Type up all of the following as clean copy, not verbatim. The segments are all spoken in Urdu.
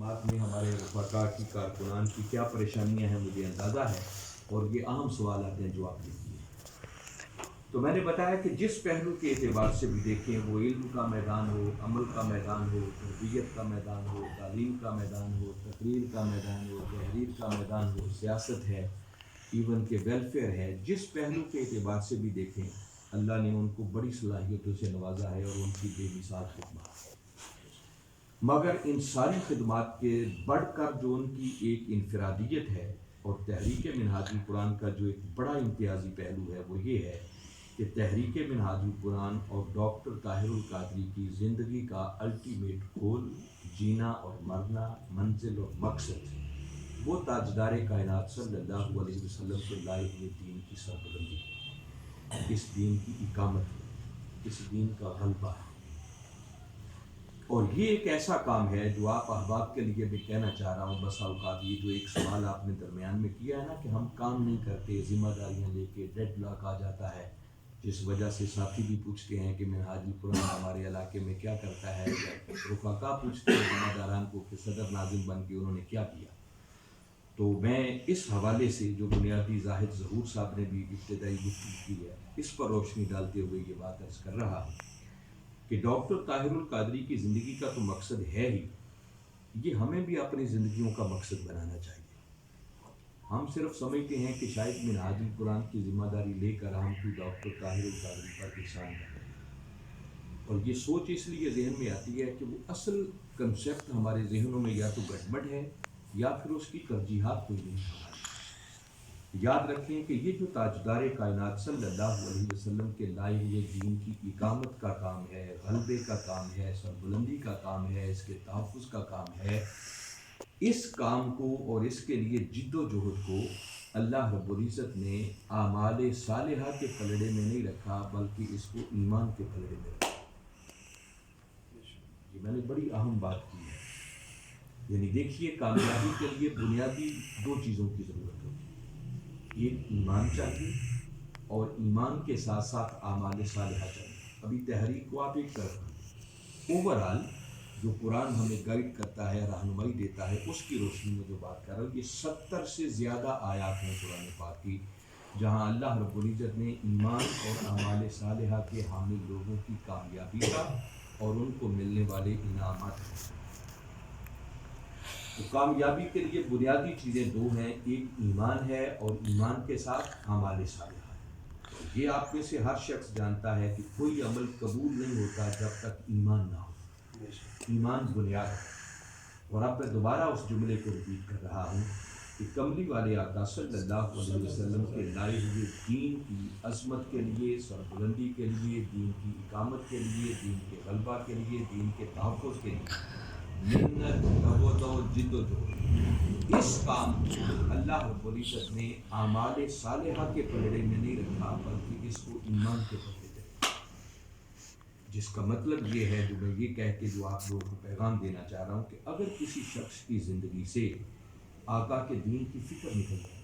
خدمات میں ہمارے رفقا کی کارکنان کی کیا پریشانیاں ہیں مجھے اندازہ ہے، اور یہ اہم سوالات ہیں جو آپ نے کیے۔ تو میں نے بتایا کہ جس پہلو کے اعتبار سے بھی دیکھیں، وہ علم کا میدان ہو، عمل کا میدان ہو، تربیت کا میدان ہو، تعلیم کا میدان ہو، تقریر کا میدان ہو، تحریر کا میدان ہو، سیاست ہے، ایون کہ ویلفیئر ہے، جس پہلو کے اعتبار سے بھی دیکھیں اللہ نے ان کو بڑی صلاحیتوں سے نوازا ہے اور ان کی بے مثال خدمات ہے۔ مگر ان ساری خدمات کے بڑھ کر جو ان کی ایک انفرادیت ہے، اور تحریک منہاج القرآن کا جو ایک بڑا امتیازی پہلو ہے وہ یہ ہے کہ تحریک منہاج القرآن اور ڈاکٹر طاہر القادری کی زندگی کا الٹیمیٹ گول، جینا اور مرنا، منزل اور مقصد وہ تاجدار کائنات صلی اللہ علیہ وسلم سے لائے ہوئے دین کی سربلندی ہے، اس دین کی اقامت ہے، اس دین کا غلبہ ہے۔ اور یہ ایک ایسا کام ہے جو آپ احباب کے لیے بھی کہنا چاہ رہا ہوں، بسا اوقات یہ جو ایک سوال آپ نے درمیان میں کیا ہے نا کہ ہم کام نہیں کرتے، ذمہ داریاں لے کے ڈیڈ لاک آ جاتا ہے، جس وجہ سے ساتھی بھی پوچھتے ہیں کہ منہاج القرآن ہمارے علاقے میں کیا کرتا ہے، یا رفقا پوچھتے ہیں ذمہ داران کو کہ صدر ناظم بن کے انہوں نے کیا کیا۔ تو میں اس حوالے سے جو بنیادی زاہد ظہور صاحب نے بھی ابتدائی گفتگو کی ہے، اس پر روشنی ڈالتے ہوئے یہ بات عرض کر رہا ہوں کہ ڈاکٹر طاہر القادری کی زندگی کا تو مقصد ہے ہی، یہ ہمیں بھی اپنی زندگیوں کا مقصد بنانا چاہیے۔ ہم صرف سمجھتے ہیں کہ شاید منہاج القرآن کی ذمہ داری لے کر ہم کوئی ڈاکٹر طاہر القادری پر احسان کریں، اور یہ سوچ اس لیے ذہن میں آتی ہے کہ وہ اصل کنسیپٹ ہمارے ذہنوں میں یا تو گڑبڑ ہے یا پھر اس کی ترجیحات کوئی نہیں ہماری۔ یاد رکھیں کہ یہ جو تاجدار کائنات صلی اللہ علیہ وسلم کے لائے ہوئے دین کی اقامت کا کام ہے، غلبے کا کام ہے، سربلندی کا کام ہے، اس کے تحفظ کا کام ہے، اس کام کو اور اس کے لیے جد و جہد کو اللہ رب العزت نے اعمال صالحہ کے پلڑے میں نہیں رکھا، بلکہ اس کو ایمان کے پلڑے میں رکھا۔ یہ میں نے بڑی اہم بات کی ہے، یعنی دیکھیے کامیابی کے لیے بنیادی دو چیزوں کی ضرورت ہوتی ہے، ایک ایمان چاہیے اور ایمان کے ساتھ ساتھ اعمال صالحہ چاہیے۔ ابھی تحریک کو آپ ایک طرف رکھیں، اوورآل جو قرآن ہمیں گائیڈ کرتا ہے، رہنمائی دیتا ہے، اس کی روشنی میں جو بات کر رہا ہوں، یہ 70 سے زیادہ آیات ہیں قرآن پاک کی جہاں اللہ رب العزت نے ایمان اور اعمال صالحہ کے حامل لوگوں کی کامیابی کا اور ان کو ملنے والے انعامات کا۔ تو کامیابی کے لیے بنیادی چیزیں دو ہیں، ایک ایمان ہے اور ایمان کے ساتھ اعمال صالحہ ہے۔ یہ آپ میں سے ہر شخص جانتا ہے کہ کوئی عمل قبول نہیں ہوتا جب تک ایمان نہ ہو۔ ایمان بنیاد ہے۔ اور اب میں دوبارہ اس جملے کو ریپیٹ کر رہا ہوں کہ کملی والے آقا صلی اللہ علیہ وسلم کے لائے ہوئے دین کی عظمت کے لیے، سربلندی کے لیے، دین کی اقامت کے لیے، دین کے غلبہ کے لیے، دین کے تحفظ کے لیے محنت، توجہ، جد و جہد، اس کام کو اللہ رب العزت نے اعمال صالحہ کے پلڑے میں نہیں رکھا، بلکہ اس کو ایمان کے پلڑے میں رکھا، جس کا مطلب یہ ہے جو میں یہ کہہ کے جو آپ لوگوں کو پیغام دینا چاہ رہا ہوں کہ اگر کسی شخص کی زندگی سے آقا کے دین کی فکر نکل جائے،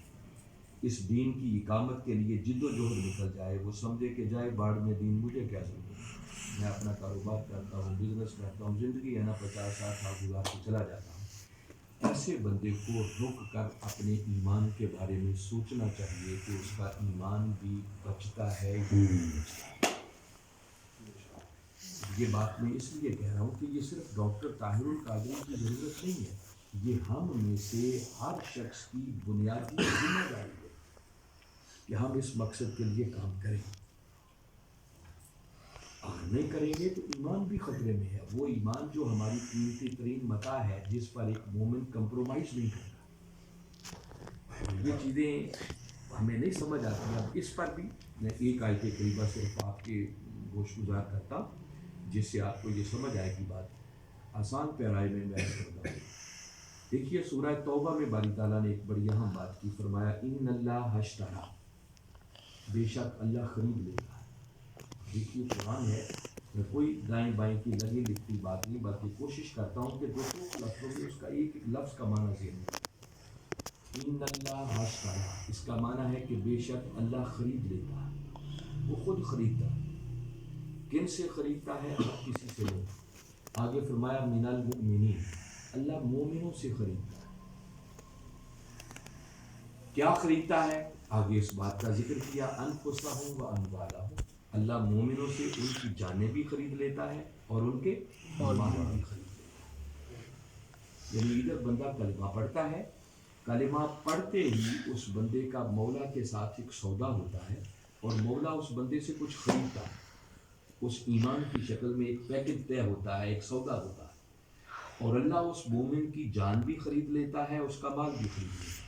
اس دین کی اقامت کے لیے جد و جہد نکل جائے، وہ سمجھے کہ جائے باڑ میں دین، مجھے کیا ضرورت ہے، میں اپنا کاروبار کرتا ہوں، بزنس کرتا ہوں، زندگی ہے نا 50-60 سال گزار کے چلا جاتا ہوں، ایسے بندے کو رک کر اپنے ایمان کے بارے میں سوچنا چاہیے کہ اس کا ایمان بھی بچتا ہے یا نہیں بچتا ہے۔ یہ بات میں اس لیے کہہ رہا ہوں کہ یہ صرف ڈاکٹر طاہر القادری کی ضرورت نہیں ہے، یہ ہم میں سے ہر شخص کی بنیادی ذمہ داری ہے کہ ہم اس مقصد کے لیے کام کریں۔ اگر نہیں کریں گے تو ایمان بھی خطرے میں ہے، وہ ایمان جو ہماری قیمتی ترین متاع ہے، جس پر ایک مومن کمپرومائز نہیں کرتا۔ یہ چیزیں ہمیں نہیں سمجھ آتی۔ اب اس پر بھی میں ایک آیت کریمہ صرف آپ کے گوش گزار کرتا ہوں جس سے آپ کو یہ سمجھ آئے گی، بات آسان پیرائے میں بیان کرتا ہوں۔ دیکھیے سورہ توبہ میں باری تعالیٰ نے ایک بڑی اہم بات کی، فرمایا ان اللہ اشتری، بے شک اللہ خرید لیتا ہے۔ دیکھیے قرآن ہے، میں کوئی دائیں بائیں کی لگی لکھتی بات نہیں، بلکہ کوشش کرتا ہوں کہ دوسروں کے لفظوں میں اس کا ایک لفظ کا معنی ذہن میں۔ ان اللہ اشتری، اس کا معنی ہے کہ بے شک اللہ خرید لیتا ہے، وہ خود خریدتا ہے۔ کن سے خریدتا ہے؟ ہر کسی سے نہیں۔ آگے فرمایا من المؤمنین، اللہ مومنوں سے خریدتا ہے. کیا خریدتا ہے؟ آگے اس بات کا ذکر کیا، انفسہم و اموالہم. اللہ مومنوں سے ان کی جانیں بھی خرید لیتا ہے اور ان کے مال بھی خرید لیتا ہے. یعنی ادھر بندہ کلمہ پڑھتا ہے، کلمہ پڑھتے ہی اس بندے کا مولا کے ساتھ ایک سودا ہوتا ہے اور مولا اس بندے سے کچھ خریدتا ہے. اس ایمان کی شکل میں ایک پیکج طے ہوتا ہے، ایک سودا ہوتا ہے، اور اللہ اس مومن کی جان بھی خرید لیتا ہے، اس کا مال بھی خرید لیتا ہے.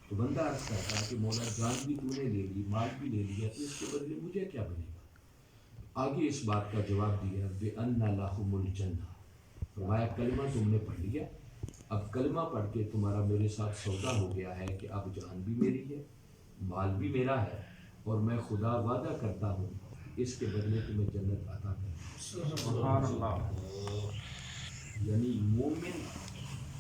تو بندہ عرض کرتا ہے کہ مولا جان بھی تو نے لے لی، مال بھی لے لیا، تو اس کے بدلے مجھے کیا ملے گا؟ آگے اس بات کا جواب دیا بِأَنَّ لَهُمُ الْجَنَّةَ. فرمایا کلمہ تم نے پڑھ لیا، اب کلمہ پڑھ کے تمہارا میرے ساتھ سودا ہو گیا ہے کہ اب جان بھی میری ہے، مال بھی میرا ہے، اور میں خدا وعدہ کرتا ہوں اس کے بدلے تمہیں جنت عطا کروں. سبحان اللہ. یعنی مومن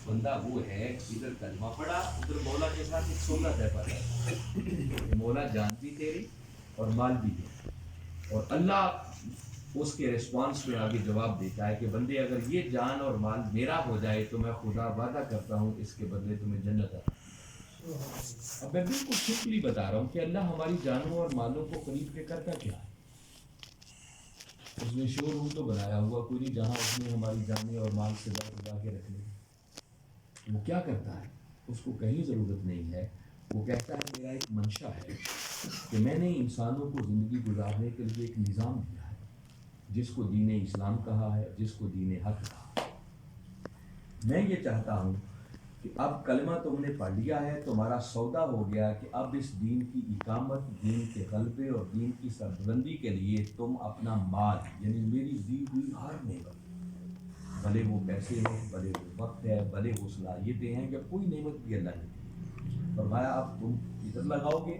بندہ وہ ہے ادھر کلمہ پڑھا، ادھر مولا کے ساتھ ایک سودا طے پاتا، مولا جان بھی تیری اور مال بھی تیری. اور اللہ اس کے ریسپانس میں آگے جواب دیتا ہے کہ بندے اگر یہ جان اور مال میرا ہو جائے تو میں خدا وعدہ کرتا ہوں اس کے بدلے تمہیں جنت عطا. اب میں بالکل سمپلی بتا رہا ہوں کہ اللہ ہماری جانوں اور مالوں کو خرید کے کرتا کیا ہے. اس نے شور روم تو بنایا ہوا کوئی نہیں جہاں اس نے ہماری جانیں اور مال سے بچا کے رکھ لیں. وہ کیا کرتا ہے؟ اس کو کہیں ضرورت نہیں ہے. وہ کہتا ہے میرا ایک منشا ہے کہ میں نے انسانوں کو زندگی گزارنے کے لیے ایک نظام دیا ہے جس کو دین اسلام کہا ہے، جس کو دین حق کہا. میں یہ چاہتا ہوں کہ اب کلمہ تم نے پڑھ لیا ہے، تمہارا سودا ہو گیا کہ اب اس دین کی اقامت، دین کے غلبے اور دین کی سربلندی کے لیے تم اپنا مال، یعنی میری دی ہوئی ہر نعمت، بھلے وہ پیسے ہیں، بھلے وہ وقت ہے، بھلے وہ صلاحیتیں ہیں، یا کوئی نعمت بھی اللہ نے دی، فرمایا اب تم ادھر لگاؤ گے.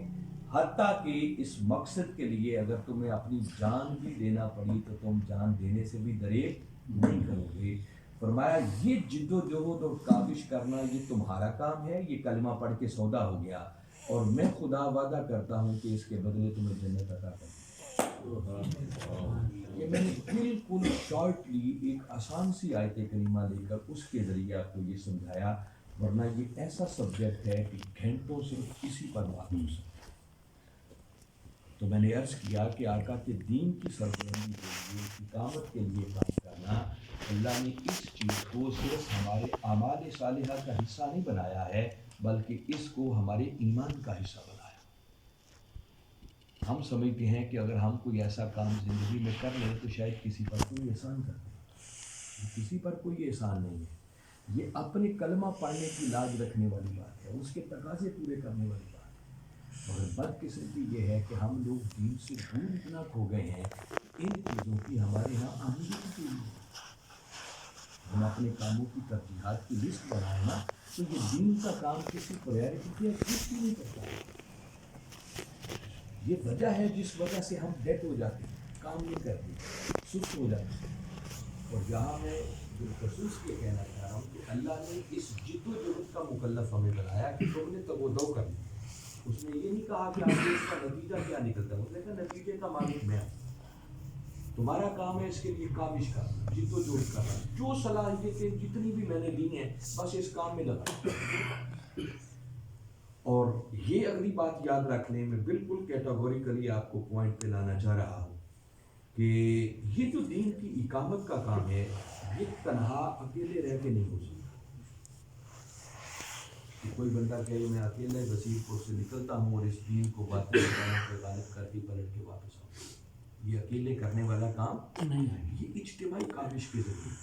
حتیٰ کہ اس مقصد کے لیے اگر تمہیں اپنی جان بھی دینا پڑی تو تم جان دینے سے بھی دریغ نہیں کرو گے. فرمایا یہ جد و جہد اور کاوش کرنا یہ تمہارا کام ہے، یہ کلمہ پڑھ کے سودا ہو گیا، اور میں خدا وعدہ کرتا ہوں کہ اس کے بدلے تمہیں جنت عطا کروں. یہ میں نے بالکل شارٹلی ایک آسان سی آیت کریمہ لے کر اس کے ذریعے آپ کو یہ سمجھایا، ورنہ یہ ایسا سبجیکٹ ہے کہ گھنٹوں صرف اسی پر بات ہو سکتی. تو میں نے عرض کیا کہ آقا کے دین کی سربلندی کے لیے، اقامت کے لیے کام کرنا، اللہ نے اس چیز کو صرف ہمارے اعمال صالحہ کا حصہ نہیں بنایا ہے، بلکہ اس کو ہمارے ایمان کا حصہ بنایا. ہم سمجھتے ہیں کہ اگر ہم کوئی ایسا کام زندگی میں کر لیں تو شاید کسی پر کوئی احسان کر دیں. کسی پر کوئی احسان نہیں ہے. یہ اپنے کلمہ پڑھنے کی لاج رکھنے والی بات ہے، اس کے تقاضے پورے کرنے والی بات ہے. اور بدقسمتی یہ ہے کہ ہم لوگ دین سے دور اتنا کھو گئے ہیں ان چیزوں کی ہمارے یہاں اہمیت نہیں ہے. ہم اپنے کاموں کی ترجیحات کی لسٹ بنائیں نا تو یہ دین کا کام کسی پرائرٹی کی فکس ہی نہیں کرتا. یہ وجہ ہے جس وجہ سے ہم ڈیٹ ہو جاتے ہیں، کام نہیں کرتے، سست ہو جاتے ہیں. اور یہاں میں بالخصوص یہ کہنا چاہ رہا ہوں کہ اللہ نے اس جد و جہد کا مکلف ہمیں بنایا کہ تم نے تگ و دو کر لی. اس نے یہ نہیں کہا کہ آگے اس کا نتیجہ کیا نکلتا ہے، اس نے کہا نتیجے کا مالک میں ہوں. تمہارا کام ہے اس کے لیے کاوش کرنا، جد و جہد کرنا، جو صلاحیتیں جتنی بھی میں نے دی ہیں بس اس کام میں لگا. اور یہ اگلی بات یاد رکھ لیں، میں بالکل کیٹاگوریکلی آپ کو پوائنٹ پہ لانا چاہ رہا ہوں کہ یہ جو دین کی اقامت کا کام ہے یہ تنہا اکیلے رہ کے نہیں ہو سکتا. کوئی بندہ کہے میں اکیلے وسیع پور سے نکلتا ہوں اور اس دین کو باطل پہ غالب کر کے پلٹ کے واپس آؤں، یہ اکیلے کرنے والا کام نہیں ہے. یہ اجتماعی کاوش کے ذریعے،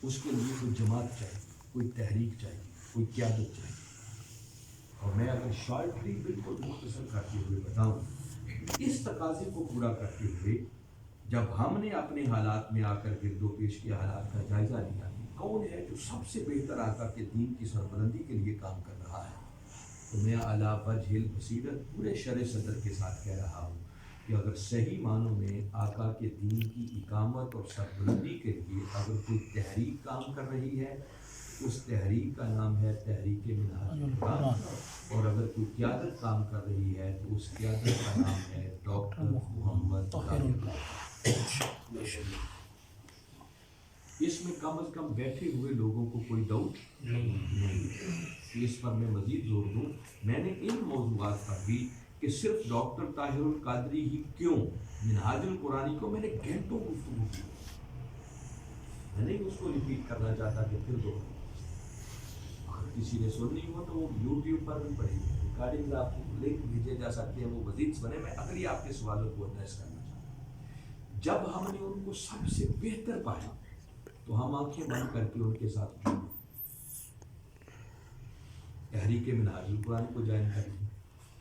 اس کے لیے کوئی جماعت چاہیے، کوئی تحریک چاہیے، کوئی قیادت چاہیے. اور میں اگر شارٹلی بالکل مختصر کرتے ہوئے بتاؤں، اس تقاضے کو پورا کرتے ہوئے جب ہم نے اپنے حالات میں آ کر گرد و پیش کے حالات کا جائزہ لیا، کون ہے جو سب سے بہتر آقا کے دین کی سربلندی کے لیے کام کر رہا ہے، تو میں علی وجہ البصیرت پورے شرح صدر کے ساتھ کہہ رہا ہوں کہ اگر صحیح معنوں میں آقا کے دین کی اقامت اور سربلندی کے لیے اگر کوئی تحریک کام کر رہی ہے، اس تحریک کا نام ہے تحریک منہاج القرآن. اور اگر کوئی قیادت کام کر رہی ہے تو اس قیادت کا نام ہے ڈاکٹر محمد طاہر. اس میں کم از کم بیٹھے ہوئے لوگوں کو کوئی ڈاؤٹ نہیں ہے۔ اس پر میں مزید زور دوں، میں نے ان موضوعات پر بھی کہ صرف ڈاکٹر طاہر القادری ہی کیوں، منہاج القرآنی کو میں نے گھنٹوں گفتگو کی، میں نہیں اس کو ریپیٹ کرنا چاہتا کہ پھر دو، اگر کسی نے سننی ہو تو وہ یوٹیوب پر بھی پڑے گی، ریکارڈنگ آپ کو لنک بھیجے جا سکتے ہیں، وہ مزید سنے۔ میں اگلی آپ کے سوالوں کو ایڈریس کرنا چاہتا ہوں۔ جب ہم نے ان کو سب سے بہتر پایا تو ہم آنکھیں بند کر کے ان کے ساتھ جڑ گئے، تحریک منہاج القرآن کو جوائن کر لیا،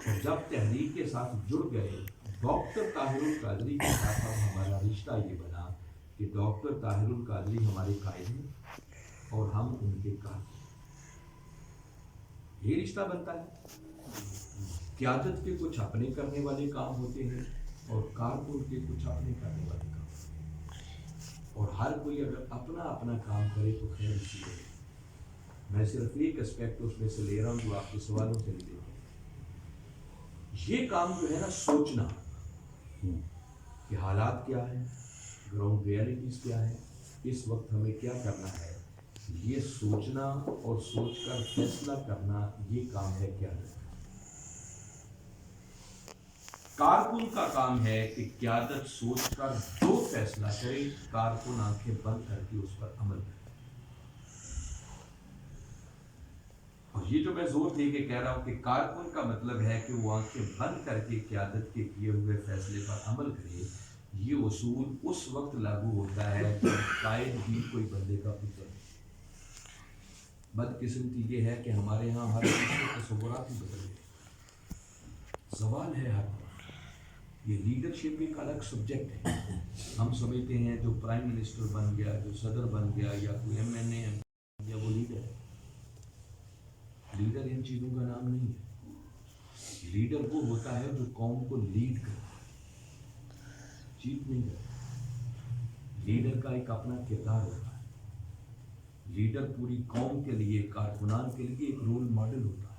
اور جب تحریک کے ساتھ جڑ گئے ڈاکٹر طاہر القادری کے ساتھ اب ہمارا رشتہ یہ بنا کہ ڈاکٹر طاہر القادری ہمارے قائد ہیں اور ہم ان کے کارکن، یہ رشتہ بنتا ہے۔ قیادت کے کچھ اپنے کرنے والے کام ہوتے ہیں اور کارکن کے کچھ اپنے کرنے والے کام ہوتے ہیں، اور ہر کوئی اگر اپنا اپنا کام کرے تو خیر اسی ہے۔ میں صرف ایک اسپیکٹ اس میں سے لے رہا ہوں جو آپ کے سوالوں سے لے رہا ہوں۔ یہ کام جو ہے نا، سوچنا کہ حالات کیا ہیں، گراؤنڈ ریئلٹیز کیا ہے، اس وقت ہمیں کیا کرنا ہے، یہ سوچنا اور سوچ کر فیصلہ کرنا، یہ کام ہے قیادت کا۔ کارکن کا کام ہے کہ قیادت سوچ کر جو فیصلہ کرے، کارکن آنکھیں بند کر کے اس پر عمل کرے۔ اور یہ جو میں زور دے کے کہہ رہا ہوں کہ کارکن کا مطلب ہے کہ وہ آنکھیں بند کر کے قیادت کے کیے ہوئے فیصلے پر عمل کرے، یہ اصول اس وقت لاگو ہوتا ہے جب قائد بھی کوئی بندے کا پتر ہے۔ بدقسمتی یہ ہے کہ ہمارے ہاں ہر چیز کے تصورات ہی بدل گئے، زوال ہے ہر وقت۔ یہ لیڈرشپ ایک الگ سبجیکٹ ہے۔ ہم سمجھتے ہیں جو پرائم منسٹر بن گیا، جو صدر بن گیا، یا کوئی ایم این اے یا وہ لیڈر ہے۔ لیڈر ان چیزوں کا نام نہیں ہے۔ لیڈر وہ ہوتا ہے جو قوم کو لیڈ کرتا ہے، چیٹ نہیں کرتا۔ لیڈر کا ایک اپنا کردار ہوتا ہے۔ لیڈر پوری قوم کے لیے، کارکنان کے لیے ایک رول ماڈل ہوتا ہے۔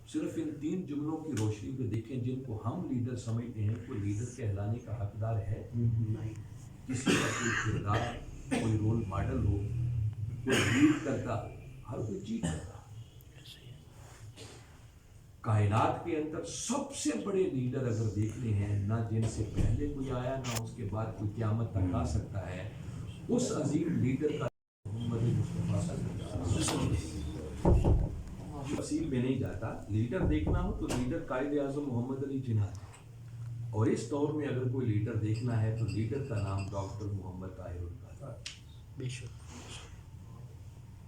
صرف ان 3 جملوں کی روشنی میں دیکھیں جن کو ہم لیڈر سمجھتے ہیں، کوئی لیڈر کہلانے کا حقدار ہے نہیں۔ کسی کا کوئی کردار، کوئی رول ماڈل ہو، کوئی لیڈ کرتا، ہر کوئی چیٹ کرتا۔ کائنات کے اندر سب سے بڑے لیڈر اگر دیکھنے ہیں، نہ جن سے پہلے کوئی آیا نہ اس کے بعد کوئی قیامت تک آ سکتا ہے، اس عظیم لیڈر کا محمد مصطفیٰ صلی اللہ علیہ وسلم۔ تفصیل میں نہیں جاتا، لیڈر دیکھنا ہو تو لیڈر قائد اعظم محمد علی جناح ہے، اور اس دور میں اگر کوئی لیڈر دیکھنا ہے تو لیڈر کا نام ڈاکٹر محمد طاہر القادری۔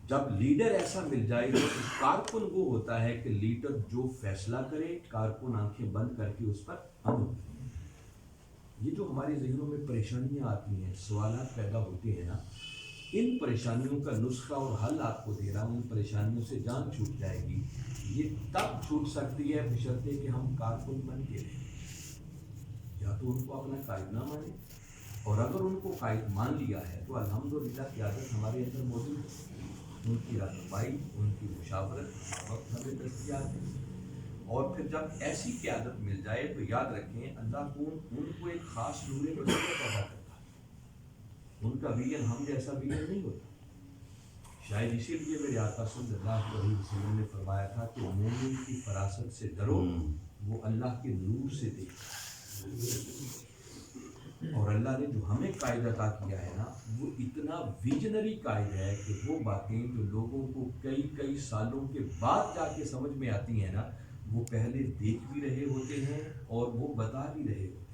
جب لیڈر ایسا مل جائے تو کارکن وہ ہوتا ہے کہ لیڈر جو فیصلہ کرے، کارکن آنکھیں بند کر کے اس پر عمل کرے۔ یہ جو ہمارے ذہنوں میں پریشانیاں آتی ہیں، سوالات پیدا ہوتے ہیں نا، ان پریشانیوں کا نسخہ اور حل آپ کو دے رہا ہوں۔ ان پریشانیوں سے جان چھوٹ جائے گی، یہ تب چھوٹ سکتی ہے بشرطے کہ ہم کارکن بن کے رہیں۔ یا تو ان کو اپنا قائد نہ مانے، اور اگر ان کو قائد مان لیا ہے تو الحمدللہ قیادت ہمارے اندر موجود ہے، ان کی رہنمائی، ان کی مشاورت وقت ہمیں دستیاب ہے۔ اور پھر جب ایسی قیادت مل جائے تو یاد رکھیں اللہ کو ان کو ایک خاص نور بصیرت پیدا کرتا ہے۔ ان کا ویژن ہم جیسا ویژن نہیں ہوتا۔ شاید اسی لیے میرے آقا صلی اللہ علیہ وسلم نے فرمایا تھا کہ مومن کی فراست سے ڈرو، وہ اللہ کے نور سے دیکھتا ہے۔ اور اللہ نے جو ہمیں قائد عطا کیا ہے نا، وہ اتنا ویژنری قائد ہے کہ وہ باتیں جو لوگوں کو کئی سالوں کے بعد جا کے سمجھ میں آتی ہیں نا، وہ پہلے دیکھ بھی رہے ہوتے ہیں اور وہ بتا بھی رہے ہوتے ہیں۔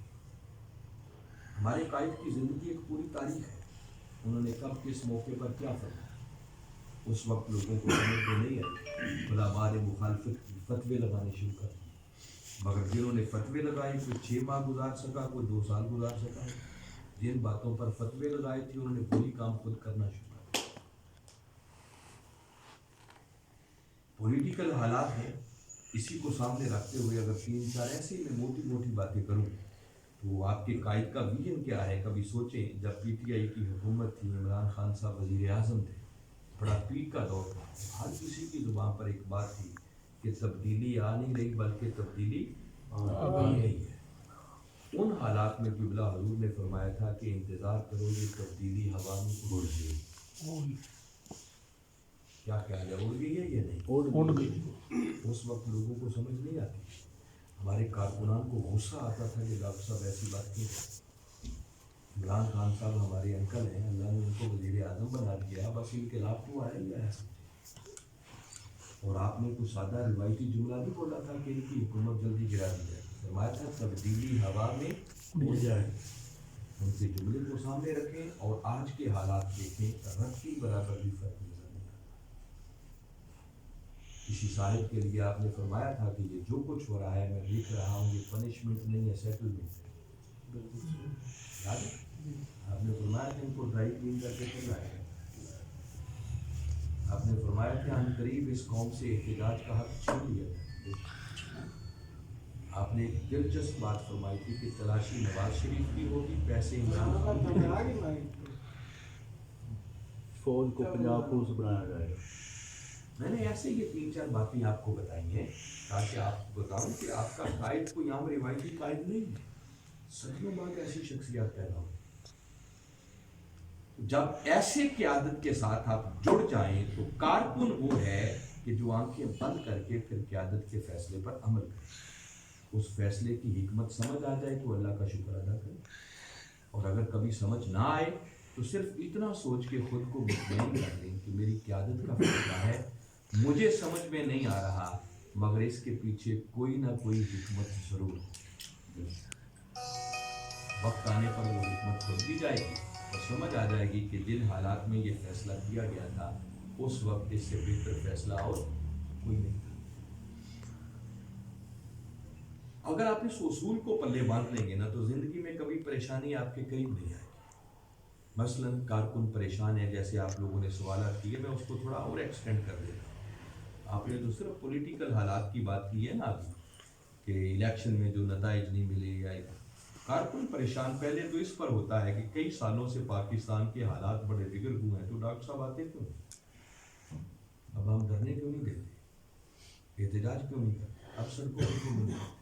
ہمارے قائد کی زندگی ایک پوری تاریخ ہے، انہوں نے کب کس موقع پر کیا فرمایا، اس وقت لوگوں کو سمجھ میں نہیں آئی، علماء نے مخالفت کی، فتوے لگانے شروع کر دیے، مگر جنہوں نے فتوے لگائے کوئی 6 ماہ گزار سکا، کوئی 2 سال گزار سکا۔ جن باتوں پر فتوے لگائے تھے انہوں نے وہی کام خود کرنا شروع کر دیا۔ پولیٹیکل حالات ہیں، اسی کو سامنے رکھتے ہوئے اگر 3-4 ایسے میں موٹی باتیں کروں تو آپ کے قائد کا ویژن کیا ہے؟ کبھی سوچیں، جب پی ٹی آئی کی حکومت تھی، عمران خان صاحب وزیر اعظم تھے، بڑا پیک کا دور تھا، ہر کسی کی زبان پر ایک بات تھی کہ تبدیلی آ نہیں رہی بلکہ تبدیلی آ رہی ہے۔ ان حالات میں قبلہ حضور نے فرمایا تھا کہ انتظار کرو یہ تبدیلی ہوا میں اڑ گئی. کیا خیال ہے, اڑ گئی ہے یا نہیں؟ اڑ گئی. اس وقت لوگوں کو سمجھ نہیں آتی. ہمارے کارکنان کو غصہ آتا تھا کہ ڈاکٹر صاحب ایسی بات کیوں. عمران خان صاحب ہمارے انکل ہیں, اللہ نے ان کو وزیر اعظم بنا دیا, بس انقلاب تو آیا ہی آیا. اور آپ نے کچھ سادہ روایتی جملہ بھی بولا تھا کہ ان کی حکومت جلدی گرا دی جائے. فرمایا تھا تبدیلی ہوا میں اڑ جائے. ان کے جملے کو سامنے رکھیں اور آج کے حالات دیکھیں, رت کی برابر بھی فرق نظر نہیں آتا. کسی صاحب کے لیے آپ نے فرمایا تھا کہ یہ جو کچھ ہو رہا ہے میں دیکھ رہا ہوں, یہ پنشمنٹ نہیں ہے, سیٹلمنٹ ہے. یاد ہے آپ نے فرمایا کہ ان کو ڈرائی کلین کر کے چلا ہے. آپ نے فرمایا کہ ان قریب اس قوم سے احتجاج کا حق چھین لیا جائے. آپ نے ایک دلچسپ بات فرمائی تھی کہ تلاشی نواز شریف کی ہوگی, پیسے عمران خان کی. فوج کو پنجاب پولیس بنایا جائے گا. میں نے ایسے یہ 3-4 باتیں آپ کو بتائی ہیں تاکہ آپ کو بتاؤں کہ آپ کا قائد کوئی عام روایتی قائد نہیں ہے. صدیوں بعد ایسی شخصیات پیدا ہوئی. جب ایسے قیادت کے ساتھ آپ جڑ جائیں تو کارکن وہ ہے کہ جو آنکھیں بند کر کے پھر قیادت کے فیصلے پر عمل کرے. اس فیصلے کی حکمت سمجھ آ جائے تو اللہ کا شکر ادا کرے, اور اگر کبھی سمجھ نہ آئے تو صرف اتنا سوچ کے خود کو مطمئن کر لیں کہ میری قیادت کا فیصلہ ہے, مجھے سمجھ میں نہیں آ رہا مگر اس کے پیچھے کوئی نہ کوئی حکمت ضرور ہو. وقت آنے پر وہ حکمت کھل بھی جائے گی اور سمجھ آ جائے گی کہ جن حالات میں یہ فیصلہ کیا گیا تھا اس وقت اس سے بہتر فیصلہ اور کوئی نہیں تھا. اگر آپ اس اصول کو پلے باندھ لیں گے نا تو زندگی میں کبھی پریشانی آپ کے قریب نہیں آئے گی. مثلا کارکن پریشان ہے, جیسے آپ لوگوں نے سوالات کیے, میں اس کو تھوڑا اور ایکسٹینڈ کر دیتا ہوں. آپ نے تو صرف پولیٹیکل حالات کی بات کی ہے نا ابھی, کہ الیکشن میں جو نتائج نہیں ملے یا کارکن پریشان پہلے تو اس پر ہوتا ہے کہ کئی سالوں سے پاکستان کے حالات بڑے بگڑ ہوئے ہیں, تو ڈاکٹر صاحب آتے کیوں نہیں؟ اب ہم دھرنے کیوں نہیں دیتے, احتجاج کیوں نہیں کرتے, اب سڑکوں پر کیوں نہیں دیتے؟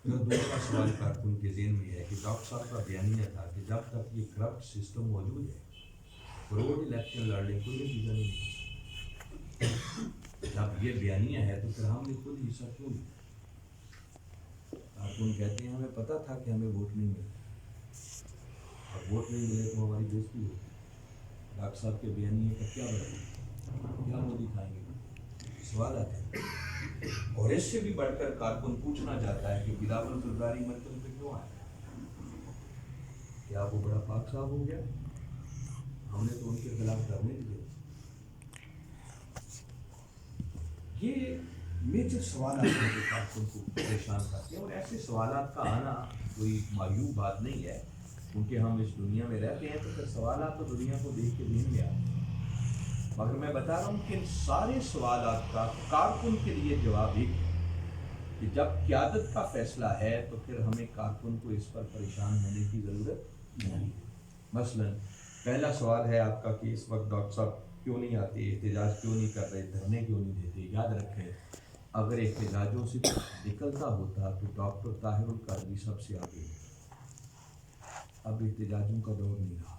پھر دوسرا سوال کارکن کے ذہن میں ہے کہ ڈاکٹر صاحب کا بیانیہ تھا کہ جب تک یہ کرپٹ سسٹم موجود ہے روڈ الیکشن لڑنے کوئی نتیجہ نہیں ہے. جب یہ بیانیہ ہے تو پھر ہم نے خود حصہ کیوں لیا؟ کارکن کہتے ہیں ہمیں پتہ تھا کہ ہمیں ووٹ نہیں ملے, اور ووٹ نہیں ملے تو ہماری بےزتی ہوگی. ڈاکٹر صاحب کے بیانیے کا کیا بدلے, کیا مودی کھائیں گے؟ سوال آتا ہے. اور اس سے بھی بڑھ کر کارکن پوچھنا چاہتا ہے کہ بلاول زرداری مرکز پہ کیوں آیا؟ کیا وہ بڑا پاک صاحب ہو گیا؟ ہم نے تو ان کے خلاف دھرنے دیے. یہ میجر سوالات ہیں جو کارکن کو پریشان کرتے ہیں, اور ایسے سوالات کا آنا کوئی معیوب بات نہیں ہے, کیونکہ ہم اس دنیا میں رہتے ہیں تو پھر سوالات تو دنیا کو دیکھ کے دیں گے آپ. مگر میں بتا رہا ہوں کہ ان سارے سوالات کا کارکن کے لیے جواب ایک ہے کہ جب قیادت کا فیصلہ ہے تو پھر ہمیں کارکن کو اس پر پریشان ہونے کی ضرورت نہیں. مثلا پہلا سوال ہے آپ کا کہ اس وقت ڈاکٹر صاحب کیوں نہیں آتے, احتجاج کیوں نہیں کر رہے, دھرنے کیوں نہیں دیتے. یاد رکھیں اگر احتجاجوں سے نکلتا ہوتا تو ڈاکٹر طاہر القادری سب سے آگے ہوتا. اب احتجاجوں کا دور نہیں رہا,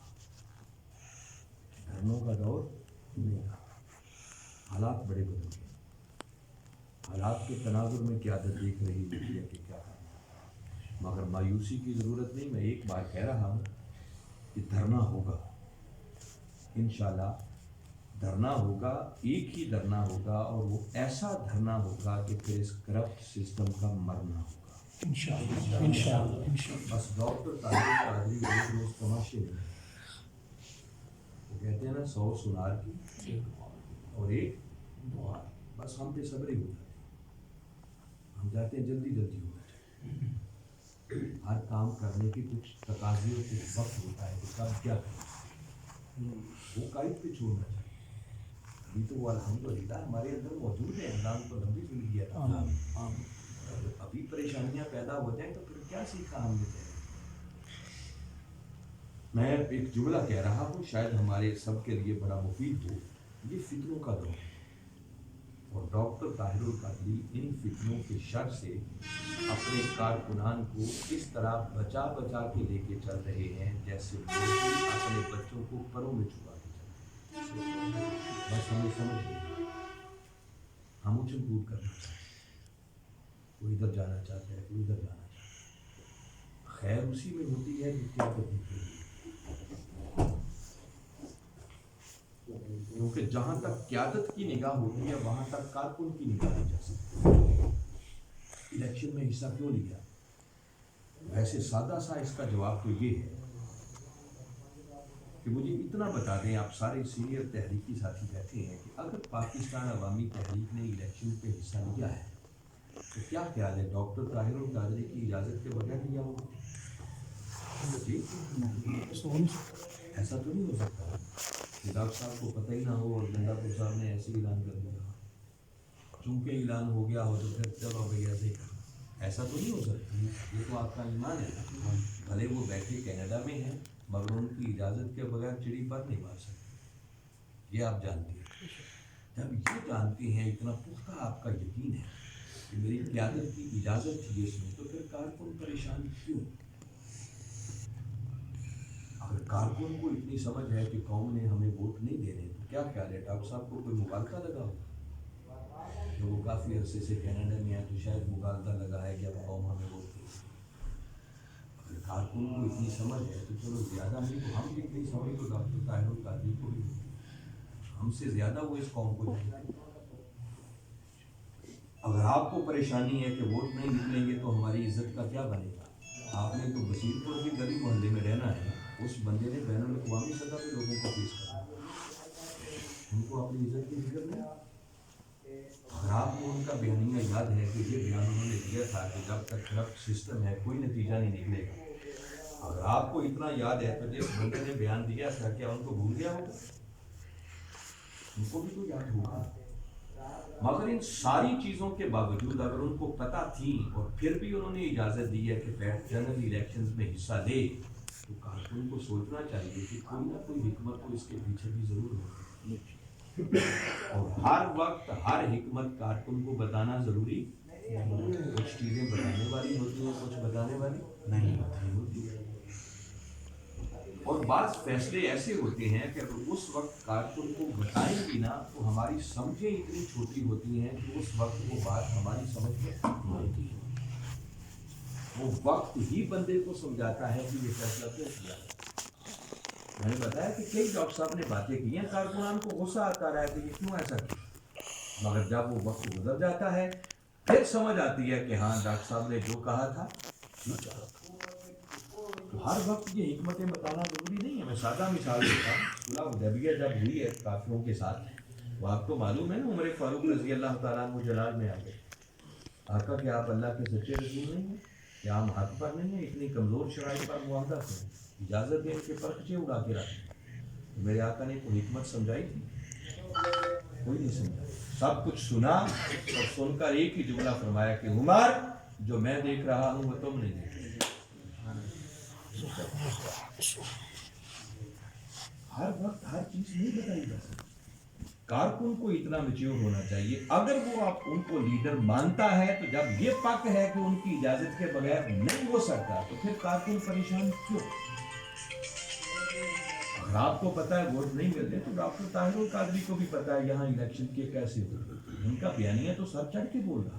دھرنوں کا دور نہیں رہا. حالات بڑے بدل گئے. حالات کے تناظر میں قیادت دیکھ رہی ہوتی ہے کہ کیا کرنا, مگر مایوسی کی ضرورت نہیں. میں ایک بار کہہ رہا ہوں کہ دھرنا ہوگا, انشاءاللہ دھرنا ہوگا, ایک ہی دھرنا ہوگا, اور وہ ایسا دھرنا ہوگا کہ پھر اس کرپٹ سسٹم کا مرنا ہوگا انشاءاللہ. بس ڈاکٹر طاہر القادری ایک روز تماشے نہیں, وہ کہتے ہیں نا 100 سنار کی اور ایک دعا, بس ہم پہ صبر ہی ہوتا ہے. ہم چاہتے ہیں جلدی جلدی ہونا چاہیے. ہر کام کرنے کی کچھ تقاضے اور کچھ وقت ہوتا ہے کہ کب کیا کریں, وہ قائد پہ چھوڑنا چاہیے. ابھی تو وہ الحمدللہ ہمارے اندر موجود ہے, اللہ ان کو لمبی زندگی عطا. ابھی پریشانیاں پیدا ہو جائیں تو پھر کیا سیکھا ہم نے. میں ایک جملہ کہہ رہا ہوں, شاید ہمارے سب کے لیے بڑا مفید ہو. یہ فتنوں کا دور ہے, اور ڈاکٹر طاہر القادری ان فتنوں کے شر سے اپنے کارکنان کو اس طرح بچا بچا کے لے کے چل رہے ہیں جیسے مرغی اپنے بچوں کو پروں میں چھپا کے چلتے ہیں۔ بس ہمیں سمجھ نہیں، ہم اچھل کود کرنا چاہتے ہیں، کوئی ادھر جانا چاہتا ہے، کوئی ادھر جانا چاہتا ہے۔ خیر اسی میں ہوتی ہے جو قیادت ہوتی ہے، کیونکہ جہاں تک قیادت کی نگاہ ہوتی ہے وہاں تک کارکن کی نگاہ نہیں جا سکتی۔ الیکشن میں حصہ کیوں لیا؟ ویسے سادہ سا اس کا جواب تو یہ ہے کہ مجھے اتنا بتا دیں، آپ سارے سینئر تحریکی ساتھی بیٹھے ہیں، کہ اگر پاکستان عوامی تحریک نے الیکشن پہ حصہ لیا ہے تو کیا خیال ہے ڈاکٹر طاہر القادری کی اجازت کے بغیر لیا ہوگا؟ جی ایسا تو نہیں ہو سکتا کہ ڈاکٹر صاحب کو پتہ ہی نہ ہو اور گنڈاپور صاحب نے ایسے اعلان کر دیا، چونکہ اعلان ہو گیا ہو تو پھر چلو بھائی ایسے ہی کرنا، ایسا تو نہیں ہو سکتا۔ یہ تو آپ کا ایمان ہے، بھلے وہ بیٹھے کینیڈا میں ہیں مگر ان کی اجازت کے بغیر چڑی پر نہیں مار سکتے، یہ آپ جانتے ہیں۔ جب یہ جانتے ہیں، اتنا پختہ آپ کا یقین ہے کہ میری قیادت کی اجازت تھی اس میں، تو پھر کارکن پریشان کیوں؟ اگر کارکن کو اتنی سمجھ ہے کہ قوم نے ہمیں ووٹ نہیں دینے، تو کیا خیال ہے ڈاکٹر صاحب کو کوئی مغالطہ لگا ہو؟ کہ وہ کافی عرصے سے کینیڈا میں ہیں تو شاید مغالطہ لگا ہے کہ اب قوم ہمیں ووٹ دے۔ اگر کارکن کو اتنی سمجھ ہے تو چلو زیادہ نہیں تو ہم جتنی سمجھ تو ڈاکٹر طاہر القادری کو بھی ہوتی، ہم سے زیادہ وہ اس قوم کو جانتے ہیں۔ اگر آپ کو پریشانی ہے کہ ووٹ نہیں نکلیں گے تو ہماری عزت کا کیا بنے گا؟ آپ نے تو بصیر پور کی گلی محلے میں رہنا ہے، اس بندے نے بین الاقوامی سطح پہ لوگوں کو پیش کرنا، ان کو اپنی عزت کی فکر نہیں۔ اگر آپ کو ان کا بیانیہ یاد ہے کہ یہ بیان انہوں نے دیا تھا کہ جب تک کرپٹ سسٹم ہے کوئی نتیجہ نہیں نکلے گا، اگر آپ کو اتنا یاد ہے تو جس بندے نے بیان دیا تھا کیا ان کو بھول گیا ہوگا؟ ان کو بھی تو یاد ہوگا۔ مگر ان ساری چیزوں کے باوجود اگر ان کو پتہ تھی اور پھر بھی انہوں نے اجازت دی ہے کہ پیٹ جنرل الیکشنز میں حصہ لے، تو کارکن کو سوچنا چاہیے کہ کوئی نہ کوئی حکمت تو اس کے پیچھے بھی ضرور ہوگی، اور ہر وقت ہر حکمت کارکن کو بتانا ضروری، کچھ چیزیں بتانے والی ہوتی ہیں، کچھ بتانے والی نہیں ہوتی۔ اور بعض فیصلے ایسے ہوتے ہیں کہ اگر اس وقت کارکن کو بتائیں بھی نا تو ہماری سمجھیں اتنی چھوٹی ہوتی ہیں کہ اس وقت وہ بات ہماری سمجھ میں نہیں آتی ہے، وہ وقت ہی بندے کو سمجھاتا ہے کہ یہ فیصلہ کیوں کیا۔ میں نے بتایا کہ کئی ڈاکٹر صاحب نے باتیں کی ہیں، کارکنان کو غصہ آتا رہا ہے کہ یہ کیوں ایسا کیا، مگر جب وہ وقت گزر جاتا ہے پھر سمجھ آتی ہے کہ ہاں ڈاکٹر صاحب نے جو کہا تھا ٹھیک کہا تھا۔ تو ہر وقت یہ حکمتیں بتانا ضروری نہیں ہے۔ میں سادہ مثال دیتا ہوں، صلح حدیبیہ جب ہوئی ہے کافروں کے ساتھ، وہ آپ کو معلوم ہے نا، عمر فاروق رضی اللہ تعالیٰ عنہ جلال میں آ گئے، آقا کہ آپ اللہ کے سچے رسول نہیں ہیں، کیا ہم حق پر نہیں ہیں، اتنی کمزور شرائط پر معاہدہ کریں، اجازت دیں کہ پرخچے اڑا کے رکھیں۔ میرے آقا نے کوئی حکمت سمجھائی تھی؟ کوئی نہیں سمجھائی، سب کچھ سنا اور سن کر ایک ہی جملہ فرمایا کہ عمر جو میں دیکھ رہا ہوں وہ تم نہیں دیکھ رہے۔ ہر وقت ہر چیز نہیں بتائی جا سکتی، کارکن کو اتنا میچور ہونا چاہیے، اگر وہ آپ ان کو لیڈر مانتا ہے تو جب یہ پک ہے کہ ان کی اجازت کے بغیر نہیں ہو سکتا تو پھر کارکن پریشان کیوں؟ اگر آپ کو پتا ہے ووٹ نہیں ملتے تو ڈاکٹر طاہر القادری کو بھی پتا ہے یہاں الیکشن کے کیسے ہوتے، ان کا بیانیہ تو سر چڑھ کے بول رہا،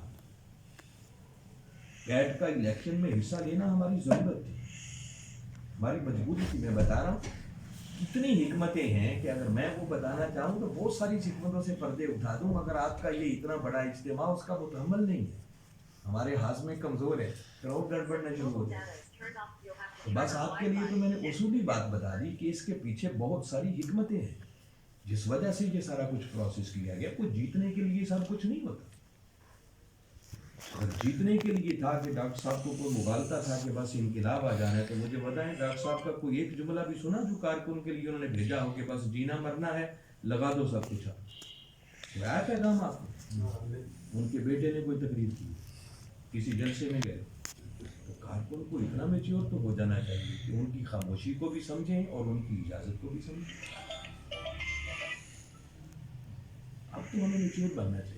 کیٹ کا الیکشن میں حصہ لینا ہماری ضرورت تھی، ہماری مجبوری تھی۔ میں بتا رہا ہوں کتنی حکمتیں ہیں کہ اگر میں وہ بتانا چاہوں تو بہت ساری حکمتوں سے پردے اٹھا دوں، مگر آپ کا یہ اتنا بڑا اجتماع اس کا متحمل نہیں ہے، ہمارے ہاضمے کمزور ہے، کراؤڈ گڑبڑنا شروع ہو جائے۔ تو بس آپ کے لیے تو میں نے اصولی بات بتا دی کہ اس کے پیچھے بہت ساری حکمتیں ہیں جس وجہ سے یہ سارا کچھ پروسیس کیا گیا۔ کوئی جیتنے کے لیے سب کچھ نہیں ہوتا، اگر جیتنے کے لیے تھا کہ ڈاکٹر صاحب کو کوئی مغالطہ تھا کہ بس انقلاب آ جانا ہے تو مجھے بتائیں ڈاکٹر صاحب کا کوئی ایک جملہ بھی سنا جو کارکن کے لیے انہوں نے بھیجا ہو کہ بس جینا مرنا ہے لگا دو سب کچھ، آپ آیا پیغام آپ کو؟ ان کے بیٹے نے کوئی تقریر کی، کسی جلسے میں گئے، تو کارکن کو اتنا میچور تو ہو جانا چاہیے کہ ان کی خاموشی کو بھی سمجھیں اور ان کی اجازت کو بھی سمجھیں۔ اب تو ہمیں میچور بننا چاہیے،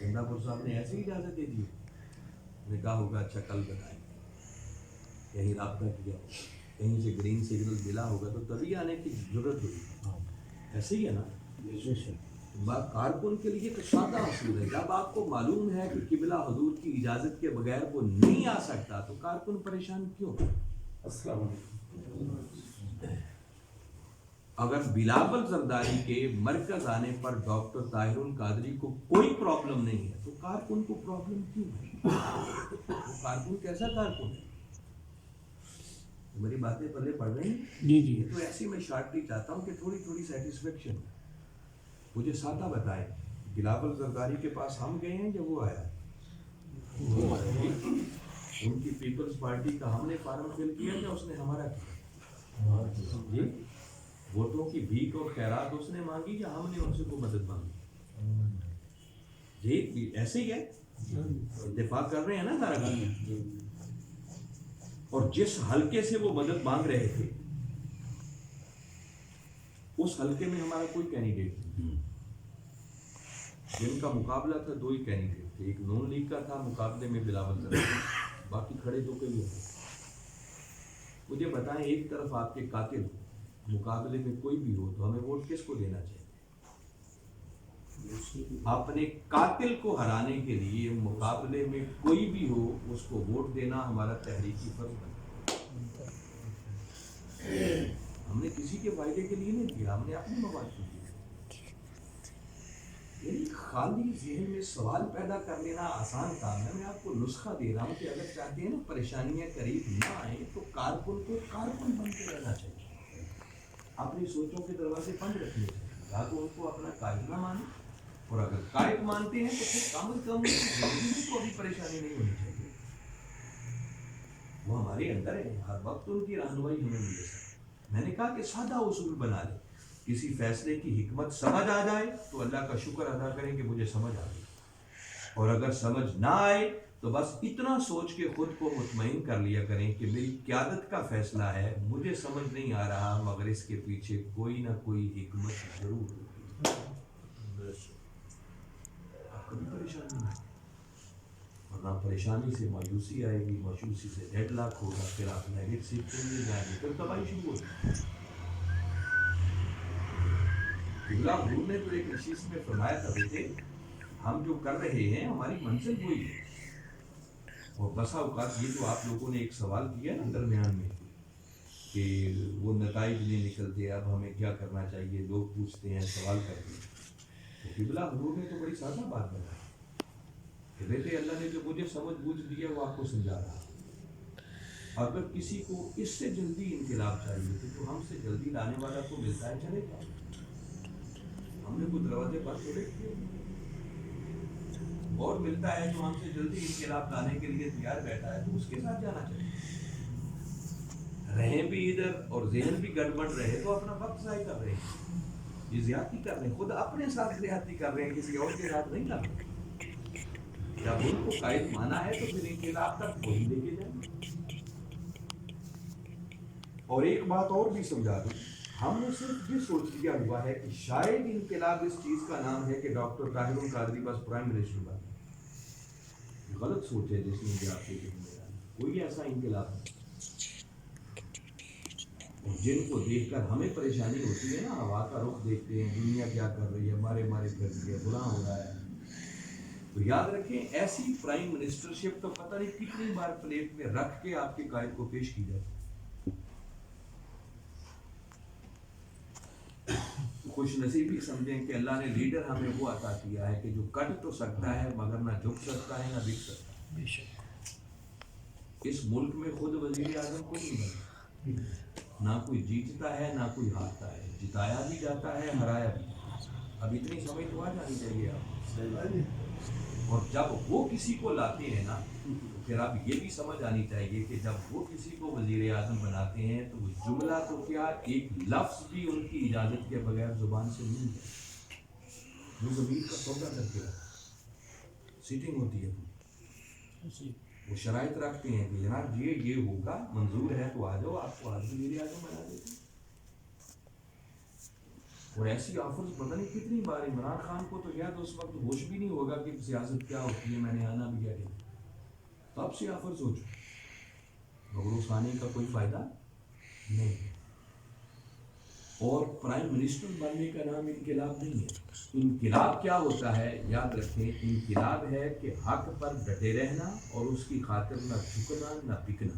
گنداپور صاحب نے ایسے ہی اجازت دے دی؟ نے کہا ہوگا اچھا کل بتائیں، کہیں رابطہ کیا ہوگا، کہیں سے گرین سگنل ملا ہوگا تو تبھی آنے کی ضرورت ہوگی. ایسے ہی ہے نا. کارکن کے لیے تو سادہ اصول ہے، جب آپ کو معلوم ہے کہ قبلہ حضور کی اجازت کے بغیر وہ نہیں آ سکتا تو کارکن پریشان کیوں؟ السلام علیکم. اگر بلاول زرداری کے مرکز آنے پر ڈاکٹر طاہر القادری کو کوئی پرابلم نہیں ہے تو کارکن کو پرابلم کیوں ہے؟ وہ کارکن کیسا کارکن ہے؟ میری باتیں پہلے پڑھ رہی ہیں؟ جی تو ایسی میں شارٹلی چاہتا ہوں کہ تھوڑی تھوڑی سیٹسفیکشن مجھے سادہ بتائیں. بلاول زرداری کے پاس ہم گئے ہیں یا وہ آیا؟ ان کی پیپلز پارٹی کا ہم نے فارم فل کیا یا اس نے ہمارا کیا؟ جی ووٹوں کی بھیک اور خیرات اس نے مانگی یا ہم نے ان سے کوئی مدد مانگی؟ جی ایسے ہی ہے، اتفاق کر رہے ہیں نا سارا. اور جس حلقے سے وہ مدد مانگ رہے تھے اس حلقے میں ہمارا کوئی کینڈیڈیٹ نہیں. جن کا مقابلہ تھا 2 ہی کینڈیڈیٹ تھے، ایک نون لیگ کا تھا مقابلے میں بلاول زرداری، باقی کھڑے تو کوئی ہوتے. مجھے بتائیں ایک طرف آپ کے قاتل مقابلے میں کوئی بھی ہو تو ہمیں ووٹ کس کو دینا چاہیے؟ اپنے قاتل کو ہرانے کے لیے مقابلے میں کوئی بھی ہو اس کو ووٹ دینا ہمارا تحریکی فرض بنتا ہے. ہم نے کسی کے فائدے کے لیے نہیں کیا، ہم نے اپنے مفاد کے لیے. یعنی خالی ذہن میں سوال پیدا کر لینا آسان کام ہے. میں آپ کو نسخہ دے رہا ہوں کہ اگر چاہتے ہیں نا پریشانیاں قریب نہ آئیں تو کارکن کو کارکن بن کے رہنا چاہیے، اپنی سوچوں کے دروازے بند رکھنے چاہیے. یا تو ان کو اپنا قائد نہ مانیں، اور اگر قائد مانتے ہیں تو پھر کم از کم زندگی کو ابھی پریشانی نہیں ہونی چاہیے. وہ ہمارے اندر ہے، ہر وقت ان کی رہنمائی ہمیں ملے. میں نے کہا کہ سادہ اصول بنا لیں، کسی فیصلے کی حکمت سمجھ آ جائے تو اللہ کا شکر ادا کریں کہ مجھے سمجھ آ گئی، اور اگر سمجھ نہ آئے تو بس اتنا سوچ کے خود کو مطمئن کر لیا کریں کہ میری قیادت کا فیصلہ ہے، مجھے سمجھ نہیں آ رہا مگر اس کے پیچھے کوئی نہ کوئی حکمت ضرور ہوگی. آپ کبھی پریشانی نہیں، ورنہ پریشانی سے مایوسی آئے گی، مایوسی سے ڈیڈ لاک ہوگا، پھر آپ نیگیٹ سیٹ چلے جائیں گے، پھر تباہی شروع ہوگی. قبلہ حضور نے تو ایک نشست میں فرمایا تھا بیٹے ہم جو کر رہے ہیں ہماری منزل وہی ہے. اور بسا اوقات یہ جو آپ لوگوں نے ایک سوال کیا نا درمیان میں کہ وہ نتائج نہیں نکلتے، اب ہمیں کیا کرنا چاہیے، لوگ پوچھتے ہیں، سوال کرتے ہیں، تو قبلہ حضور نے تو بڑی سادہ بات بتائی کہ بیٹے اللہ نے جو مجھے سمجھ بوجھ دیا وہ آپ کو سمجھا رہا. اگر کسی کو اس سے جلدی انقلاب چاہیے تو جو ہم سے جلدی لانے والا کو ملتا ہے چلے جاؤ. ہم نے کچھ دروازے بند تھوڑے کیے، اور ملتا ہے جو ہم سے جلدی انقلاب لانے کے لیے تیار بیٹھا ہے تو اس کے ساتھ جانا چاہیے. رہیں بھی ادھر اور ذہن بھی گڑبڑ رہے تو اپنا وقت ضائع کر رہے ہیں، یہ زیادتی کر رہے ہیں، خود اپنے ساتھ زیادتی کر رہے ہیں، کسی اور کے ساتھ نہیں کر رہے. جب ان کو قائد مانا ہے تو پھر انقلاب تک وہی لے کے جائیں. اور ایک بات اور بھی سمجھا دوں، ہم نے صرف یہ سوچ لیا ہوا ہے کہ شاید انقلاب اس چیز کا نام ہے کہ ڈاکٹر طاہر القادری بس پرائم منسٹر بنا. غلط سوچ ہے جس نے بھی آپ کے ذہن میں ڈالی. کوئی ایسا انقلاب نہیں. اور جن کو دیکھ کر ہمیں پریشانی ہوتی ہے نا، ہوا کا رخ دیکھتے ہیں، دنیا کیا کر رہی ہے، مارے پھر رہی ہے، گناہ ہو رہا ہے، تو یاد رکھیں ایسی پرائم منسٹرشپ تو پتہ نہیں کتنی بار پلیٹ میں رکھ کے آپ کے قائد کو پیش کی جاتی. خوش نصیبی سمجھیں کہ اللہ نے لیڈر ہمیں وہ عطا کیا ہے کہ جو کٹ تو سکتا ہے مگر نہ جھک سکتا ہے نہ بک سکتا ہے. اس ملک میں خود وزیر اعظم کو نہیں بنا، نہ کوئی جیتتا ہے نہ کوئی ہارتا ہے، جتایا بھی جاتا ہے، ہرایا بھی. اب اتنی سمجھ تو آ جانی چاہیے آپ. اور جب وہ کسی کو لاتے ہیں نا تو پھر اب یہ بھی سمجھ آنی چاہیے کہ جب وہ کسی کو وزیر اعظم بناتے ہیں تو وہ جملہ تو کیا ایک لفظ بھی ان کی اجازت کے بغیر زبان سے نہیں جائے. وہ زمین کا سودا کر کے سیٹنگ ہوتی ہے، وہ شرائط رکھتے ہیں کہ جناب یہ ہوگا، منظور ہے تو آ جاؤ، آپ کو آج وزیر اعظم بنا دیتے ہیں. اور ایسی آفرز پتہ نہیں کتنی بار عمران خان کو تو شاید اس وقت ہوش بھی نہیں ہوگا کہ سیاست کیا ہوتی ہے، میں نے آنا بھی ہے، تب سے آفرز ہو چکی، مگر اس آنے کا کوئی فائدہ نہیں۔ اور پرائم منسٹر بننے کا نام انقلاب نہیں ہے۔ انقلاب کیا ہوتا ہے یاد رکھیں، انقلاب ہے کہ حق پر ڈٹے رہنا اور اس کی خاطر نہ جھکنا نہ بکنا،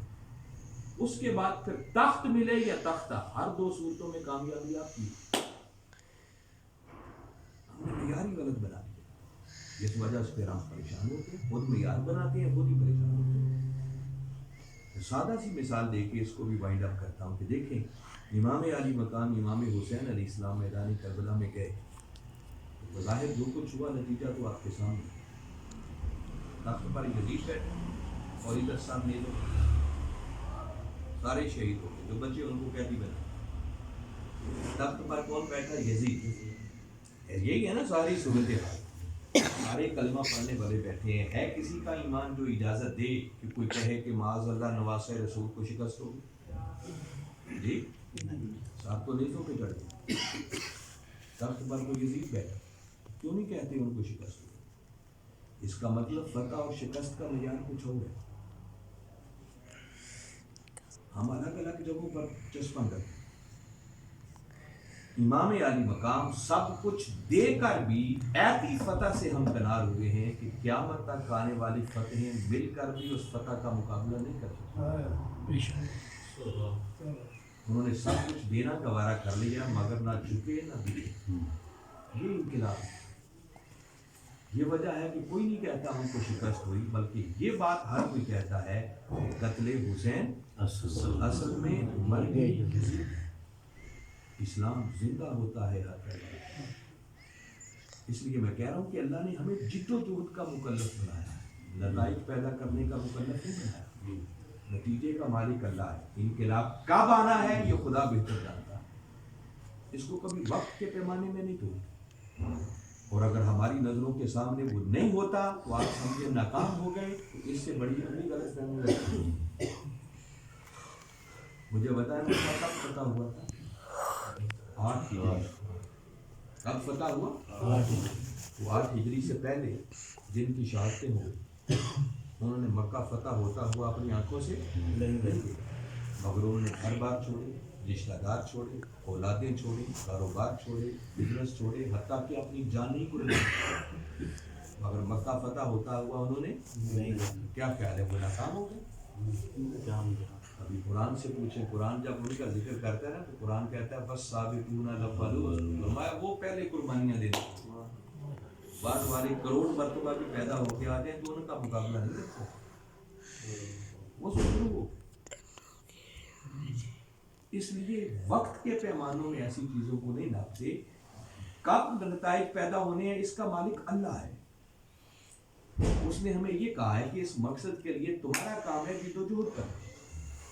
اس کے بعد پھر تخت ملے یا تختہ، ہر دو صورتوں میں کامیابی آپ کی۔ ہم نے معیار ہی غلط بنا دیا، اس وجہ سے پھر ہم پریشان ہوتے ہیں، خود معیار بناتے ہیں، خود ہی پریشان ہوتے ہیں۔ سادہ سی مثال دے کے اس کو بھی وائنڈ اپ کرتا ہوں کہ دیکھیں امام علی مقام امام حسین علیہ السلام میدان کربلا میں گئے، بظاہر جو کچھ ہوا نتیجہ تو آپ کے سامنے، تخت پر یزید بیٹھے اور ادھر سامنے لوگ سارے شہید ہو گئے، جو بچے ان کو قیدی بنا، تخت پر کون بیٹھا؟ یزید۔ یہی ہے نا ساری صورتحال، سارے کلمہ پڑھنے والے بیٹھے ہیں، ہے کسی کا ایمان جو اجازت دے کہ کوئی کہے کہ معاذ اللہ نواسہ رسول کو شکست ہوگی؟ جی صاحب تو نیزوں پہ چڑھ گئے، تخت پر کوئی یزید بیٹھا، کیوں نہیں کہتے ان کو شکست ہوگی؟ اس کا مطلب فتح اور شکست کا معیار کچھ اور ہے۔ ہم الگ الگ جگہوں پر چسپاں کرتے ہیں۔ امام علی مقام سب کچھ دے کر بھی ایسی فتح سے ہمکنار ہوئے ہیں کہ قیامت تک آنے والی فتحیں مل کر بھی اس فتح کا مقابلہ نہیں کر سکتے۔ انہوں نے سب کچھ دینا گوارا کر لیا مگر نہ جھکے نہ بکے۔ یہ انقلاب، یہ وجہ ہے کہ کوئی نہیں کہتا ہم کو شکست ہوئی، بلکہ یہ بات ہر کوئی کہتا ہے کہ قتل حسین اصل میں مر گئی، اسلام زندہ ہوتا ہے ہر طرح۔ اس لیے میں کہہ رہا ہوں کہ اللہ نے ہمیں جد و جہد کا مکلف بنایا ہے، نتائج پیدا کرنے کا مکلف نہیں بنایا، نتیجے کا مالک اللہ ہے۔ انقلاب کب آنا ہے یہ خدا بہتر جانتا ہے، اس کو کبھی وقت کے پیمانے میں نہیں توڑتا، اور اگر ہماری نظروں کے سامنے وہ نہیں ہوتا تو آپ سمجھے ناکام ہو گئے، تو اس سے بڑی اپنی غلط فہمی رکھتے ہیں۔ مجھے بتائیں مکہ کب فتح ہوا تھا؟ 8 ہجری۔ کب فتح ہوا؟ 8 ہجری سے پہلے جن کی شہادتیں ہو گئی انہوں نے مکہ فتح ہوتا ہوا اپنی آنکھوں سے نہیں دیکھا، مگر انہوں نے گھر بار چھوڑے، رشتہ دار چھوڑے، اولادیں چھوڑی، کاروبار چھوڑے، بزنس چھوڑے، حتیٰ کہ اپنی جان ہی کو نہیں، مگر مکہ فتح ہوتا ہوا انہوں نے نہیں دیکھا۔ کیا خیال ہے وہ ناکام ہو گئے؟ ابھی قرآن سے پوچھیں، قرآن جب ان کا ذکر کرتا ہے نا تو قرآن کہتا ہے بس سابقون الاولون، فرمایا وہ پہلے قربانیاں دیتے ہیں، بعد والے کروڑ مرتبہ بھی پیدا ہو کے آ جائیں تو ان کا مقابلہ نہیں کر سکتے، وہ شروع ہو۔ اس لیے وقت کے پیمانوں میں ایسی چیزوں کو نہیں ناپتے، کب نتائج پیدا ہونے ہیں اس کا مالک اللہ ہے۔ اس نے ہمیں یہ کہا ہے کہ اس مقصد کے لیے تمہارا کام ہے جد و جہد کرنا،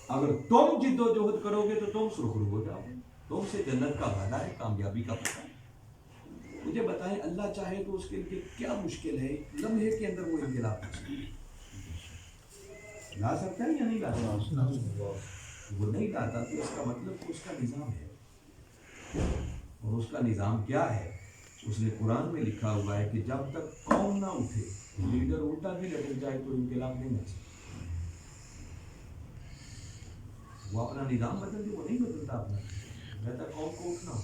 اگر تم جد و جہد کرو گے تو تم سرخرو ہو جاؤ گے، تم سے جنت کا وعدہ ہے، کامیابی کا پتہ ہے۔ مجھے بتائیں اللہ چاہے تو اس کے لیے کیا مشکل ہے، لمحے کے اندر وہ انقلاب لا سکتا ہے یا نہیں لا سکتا؟ وہ نہیں لاتا تو اس کا مطلب اس کا نظام ہے، اور اس کا نظام کیا ہے؟ اس نے قرآن میں لکھا ہوا ہے کہ جب تک قوم نہ اٹھے، لیڈر الٹا بھی لٹک جائے تو انقلاب نہیں آ سکتا۔ وہ اپنا نظام بدل دے، وہ نہیں بدلتا اپنا، کہتا قوم کو اٹھنا ہو۔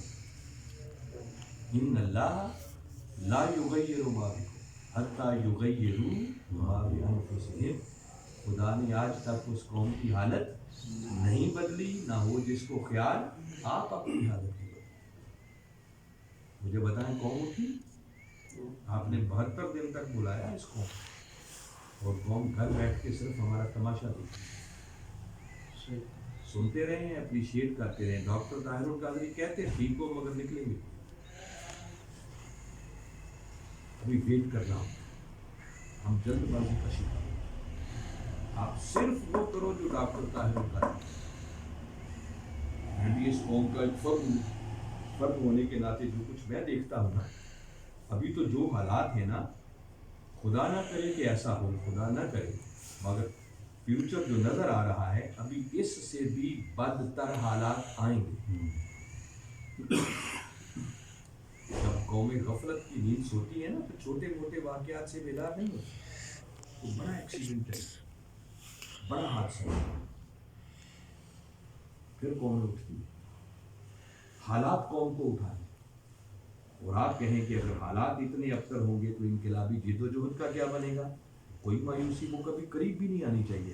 ان اللہ لا یغیر ما بکم حتی یغیروا ما بانفسہم، خدا نے آج تک اس قوم کی حالت نہیں بدلی، نہ ہو جس کو خیال آپ اپنی حالت کی بدلی۔ مجھے بتائیں قوم اٹھی؟ آپ نے 72 دن تک بلایا اس قوم، اور قوم گھر بیٹھ کے صرف ہمارا تماشا دیکھی، سنتے رہے ہیں، اپریشیٹ کرتے رہے۔ ڈاکٹر طاہر القادری کہتے ہیں ٹھیک ہو مگر نکلیں گے، ابھی ویٹ کر رہا ہوں، ہم جلد بازی کا شکار ہیں۔ آپ صرف وہ کرو جو ڈاکٹر طاہر القادری، میں بھی اس قوم کا ایک فرد ہونے کے ناطے جو کچھ میں دیکھتا ہوں نا، ابھی تو جو حالات ہیں نا، خدا نہ کرے کہ ایسا ہو، خدا نہ کرے، مگر فیوچر جو نظر آ رہا ہے ابھی اس سے بھی بدتر حالات آئیں گے۔ قوم غفلت کی نیند سوتی ہے نا تو چھوٹے موٹے واقعات سے بیدار نہیں ہوتی. تو بڑا ایکسیڈنٹ ہے, بڑا حادثہ ہے, پھر قوم اٹھتی ہے. حالات قوم کو اٹھائیں, اور آپ کہیں کہ اگر حالات اتنے ابتر ہوں گے تو انقلابی جد و جہد کا کیا بنے گا؟ کوئی مایوسی وہ کبھی قریب بھی نہیں آنی چاہیے.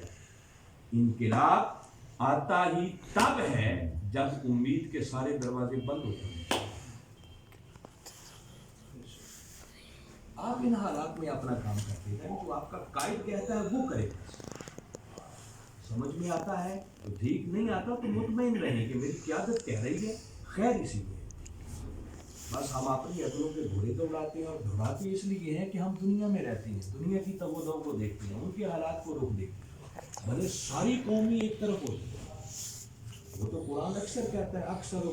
انقلاب آتا ہی تب ہے جب امید کے سارے دروازے بند ہوتے ہیں. آپ ان حالات میں اپنا کام کرتے ہیں, جو آپ کا قائد کہتا ہے وہ کرے. سمجھ میں آتا ہے تو ٹھیک, نہیں آتا تو مطمئن رہیں کہ میری قیادت کہہ رہی ہے, خیر اسی میں. بس ہم اپنی عقلوں کے گھوڑے دوڑاتے ہیں, اور دوڑاتے اس لیے ہیں کہ ہم دنیا میں رہتے ہیں, دنیا کی تغوطوں کو دیکھتے ہیں, ان کے حالات کو رخ دیکھتے ہیں. بھلے ساری قومی ایک طرف ہوتی ہے, وہ تو قرآن اکثر کہتا ہے اکثر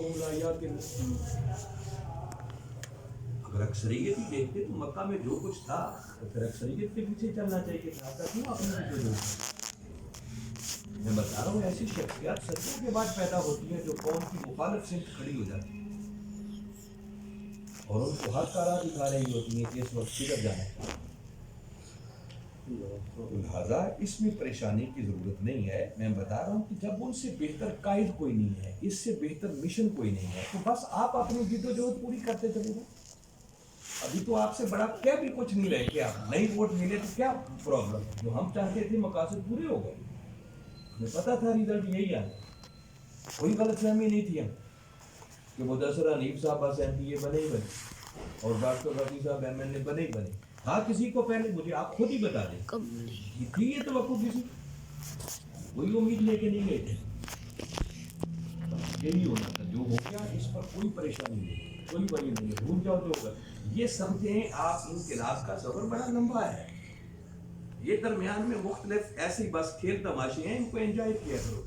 اگر اکثریت ہی دیکھتے تو مکہ میں جو کچھ تھا تو پھر اکثریت کے پیچھے چلنا چاہیے تھا. آپ کیوں اپنے پیچھے؟ میں بتا رہا ہوں ایسی شخصیات صدیوں کے بعد پیدا ہوتی ہیں جو قوم کی مخالف سمت کھڑی ہو جاتی ہے, اور ان کو حق کا راہ دکھا رہی ہوتی ہیں کہ اس وقت کدھر جانا ہے. لہٰذا اس میں پریشانی کی ضرورت نہیں ہے. میں بتا رہا ہوں کہ جب ان سے بہتر قائد کوئی نہیں ہے, اس سے بہتر مشن کوئی نہیں ہے, تو بس آپ اپنی جد و جہد پوری کرتے چلے جائیں. ابھی تو آپ سے بڑا کیا بھی کچھ نہیں رہ کے آپ نہیں ووٹ ملے تو کیا پرابلم ہے؟ جو ہم چاہتے تھے مقاصد پورے ہو گئے. ہمیں پتا تھا ریزلٹ یہی آنا, کوئی غلط فہمی نہیں تھی ہم کہ مدثر حنیف صاحب بس ایم پی اے بنے ہی بنے, اور ڈاکٹر رفیع صاحب ایم ایل اے بنے ہی بنے. ہاں کسی کو پہلے مجھے آپ خود ہی بتا دیں تھی یہ توقع کسی, وہی امید لے کے نہیں گئے تھے. یہی ہونا تھا جو ہو گیا, اس پر کوئی پریشانی نہیں, کوئی وجہ نہیں, بھول جاؤ جو ہوگا. یہ سمجھیں آپ انقلاب کا سفر بڑا لمبا ہے, یہ درمیان میں مختلف ایسی بس کھیل تماشے ہیں, ان کو انجوائے کیا کرو.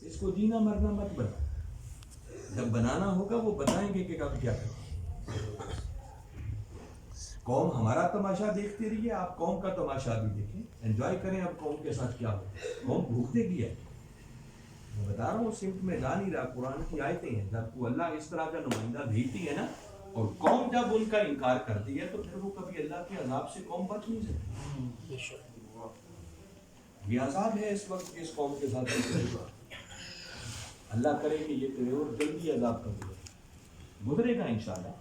اس کو جینا مرنا مت بنا, جب بنانا ہوگا وہ بتائیں گے کہ کب کیا کریں. قوم ہمارا تماشا دیکھتے رہیے, آپ قوم کا تماشا بھی دیکھیں, انجوائے کریں. اب قوم کے ساتھ کیا ہو, قوم بھوکتے گیا. میں بتا رہا ہوں سمت میں جا نہیں رہا. قرآن کی آیتیں ہیں, جب کو اللہ اس طرح کا نمائندہ بھیجتی ہے نا, اور قوم جب ان کا انکار کرتی ہے تو پھر وہ کبھی اللہ کے عذاب سے قوم بچ نہیں سکتی. یہ عذاب ہے اس وقت اس قوم کے ساتھ. اللہ کرے کہ یہ کرے اور جلدی عذاب کر دے, گزرے گا انشاءاللہ.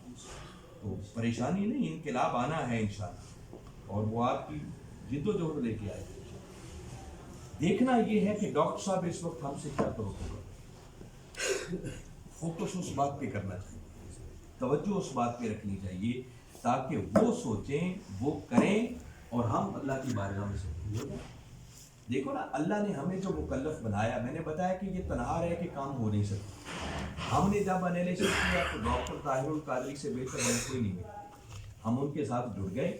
تو پریشانی نہیں, انقلاب آنا ہے انشاءاللہ, اور وہ آپ کی جد و جہد لے کے آئے گا. دیکھنا یہ ہے کہ ڈاکٹر صاحب اس وقت ہم سے کیا توقع, فوکس اس بات پہ کرنا چاہیے, توجہ اس بات پہ رکھنی چاہیے تاکہ وہ سوچیں, وہ کریں, اور ہم اللہ کی بارگاہ میں سے ہو جائیں. دیکھو نا, اللہ نے ہمیں جو مکلف بنایا, میں نے بتایا کہ یہ تنہا رہ کے کام ہو نہیں سکتا. ہم نے جب انالیسس کیا تو ڈاکٹر طاہر القادری سے بہتر ہمیں کوئی نہیں ملا. ہم ان کے ساتھ جڑ گئے,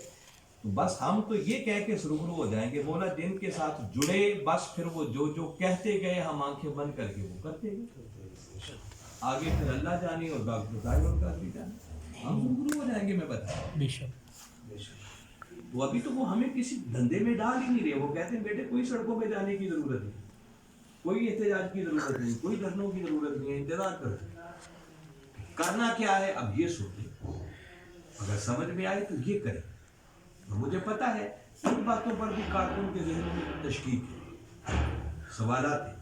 تو بس ہم تو یہ کہہ کے سرخرو ہو جائیں گے, بولا جن کے ساتھ جڑے بس پھر وہ جو جو کہتے گئے ہم آنکھیں بند کر کے وہ کرتے گئے. آگے پھر اللہ جانے اور ڈاکٹر طاہر القادری جانے, ہم سرخرو ہو جائیں گے. میں بتایا تو ابھی تو وہ ہمیں کسی دھندے میں ڈال ہی نہیں رہے. وہ کہتے ہیں بیٹے کوئی سڑکوں پہ جانے کی ضرورت نہیں, کوئی احتجاج کی ضرورت نہیں, کوئی دھرنوں کی ضرورت نہیں ہے, انتظار کرنا کیا ہے. اب یہ سوچیں, اگر سمجھ میں آئے تو یہ کریں. مجھے پتا ہے ان باتوں پر بھی کارکن کے ذہنوں میں تشکیک ہے, سوالات ہیں,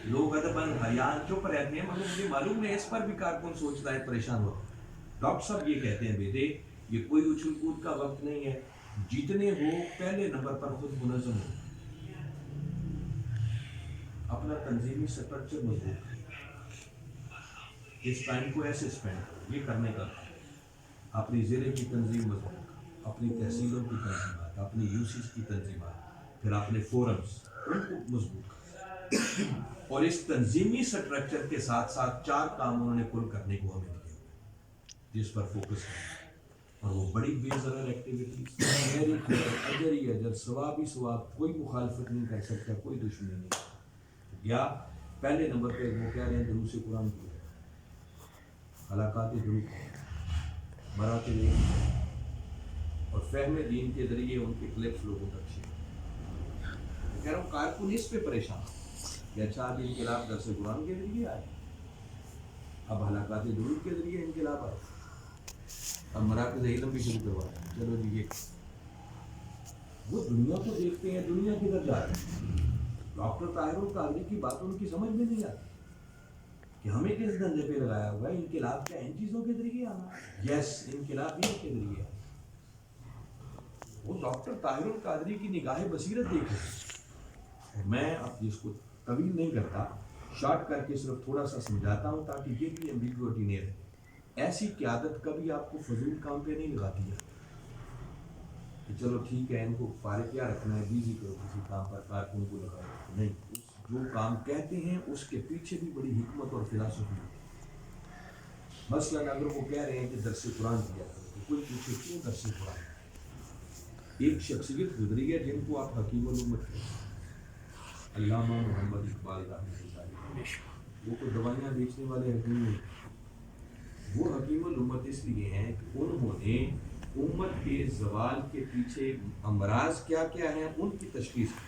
لوگ ادباً حیاء چپ رہتے ہیں, مگر مجھے معلوم ہے اس پر بھی کارکن سوچتا ہے, پریشان ہوتا ہے. ڈاکٹر صاحب یہ کہتے ہیں بیٹے یہ کوئی اچھل کود کا وقت نہیں ہے, جتنے ہو پہلے نمبر پر خود منظم ہو, اپنا تنظیمی سٹرکچر مضبوط کریں, اس ٹائم کو ایسے اسپینڈ کرو, یہ کرنے کا اپنی ضلع کی تنظیم مضبوط کرو, اپنی تحصیلوں کی تنظیمات, اپنی یوسیز کی تنظیمات, پھر اپنے فورمز ان کو مضبوط کرو. اور اس تنظیمی سٹرکچر کے ساتھ ساتھ 4 کام انہوں نے کل کرنے کو ہمیں دیا جس پر فوکس کرنا, اور وہ بڑی بے ضرر ایکٹیویٹیز, خیر ہی خیر, اجر ہی اجر, ثواب ہی ثواب, کوئی مخالفت نہیں کر سکتا, کوئی دشمنی نہیں. یا پہلے نمبر پہ وہ کہہ رہے ہیں دروس قرآن کی, حلقات دروس, مراتب علم اور فہم دین کے ذریعے ان کے کلپس لوگوں تک شیئر. میں کہہ رہا ہوں کارکن اس پہ پریشان کہ اچھا اب انقلاب درس قرآن کے ذریعے آئے, اب حلقات دروس کے ذریعے انقلاب آئے. اب مراکز علم بھی شروع کروا رہے ہیں. چلو جی یہ وہ دنیا کو دیکھتے ہیں, دنیا کدھر جا رہی ہے. ڈاکٹر طاہر القادری کی بات ان کی سمجھ میں نہیں آتی کہ ہمیں کس دھندے پہ لگایا ہوا ہے. انقلاب کیا ان چیزوں کے ذریعے آنا؟ یس, انقلاب ہی کے ذریعے آنا. وہ ڈاکٹر طاہر القادری کی نگاہ بصیرت دیکھیں. میں اب اس کو طویل نہیں کرتا, شارٹ کر کے صرف تھوڑا سا سمجھاتا ہوں تاکہ یہ بھی ایمبیگوٹی نہیں رہے. ایسی قیادت کبھی آپ کو فضول کام پہ نہیں لگاتی ہے کہ چلو ٹھیک ہے ان کو فارغ کیا رکھنا ہے, بیزی کرو کسی کام پر, کارکن کو لگاؤ. نہیں, جو کام کہتے ہیں اس کے پیچھے بھی بڑی حکمت اور فلاسفی ہے. مثلاً اگر وہ کہہ رہے ہیں کہ درس قرآن کیا کرو تو کوئی پوچھے کیوں درس قرآن. ایک شخصیت گزری ہے جن کو آپ حکیم الامت کہتے ہیں, علامہ محمد اقبال رحمۃ اللہ علیہ. وہ کوئی دوائیاں بیچنے والے حکیم نہیں, وہ حکیم الامت اس لیے ہیں کہ انہوں نے امت کے زوال کے پیچھے امراض کیا کیا ہیں ان کی تشخیص کی,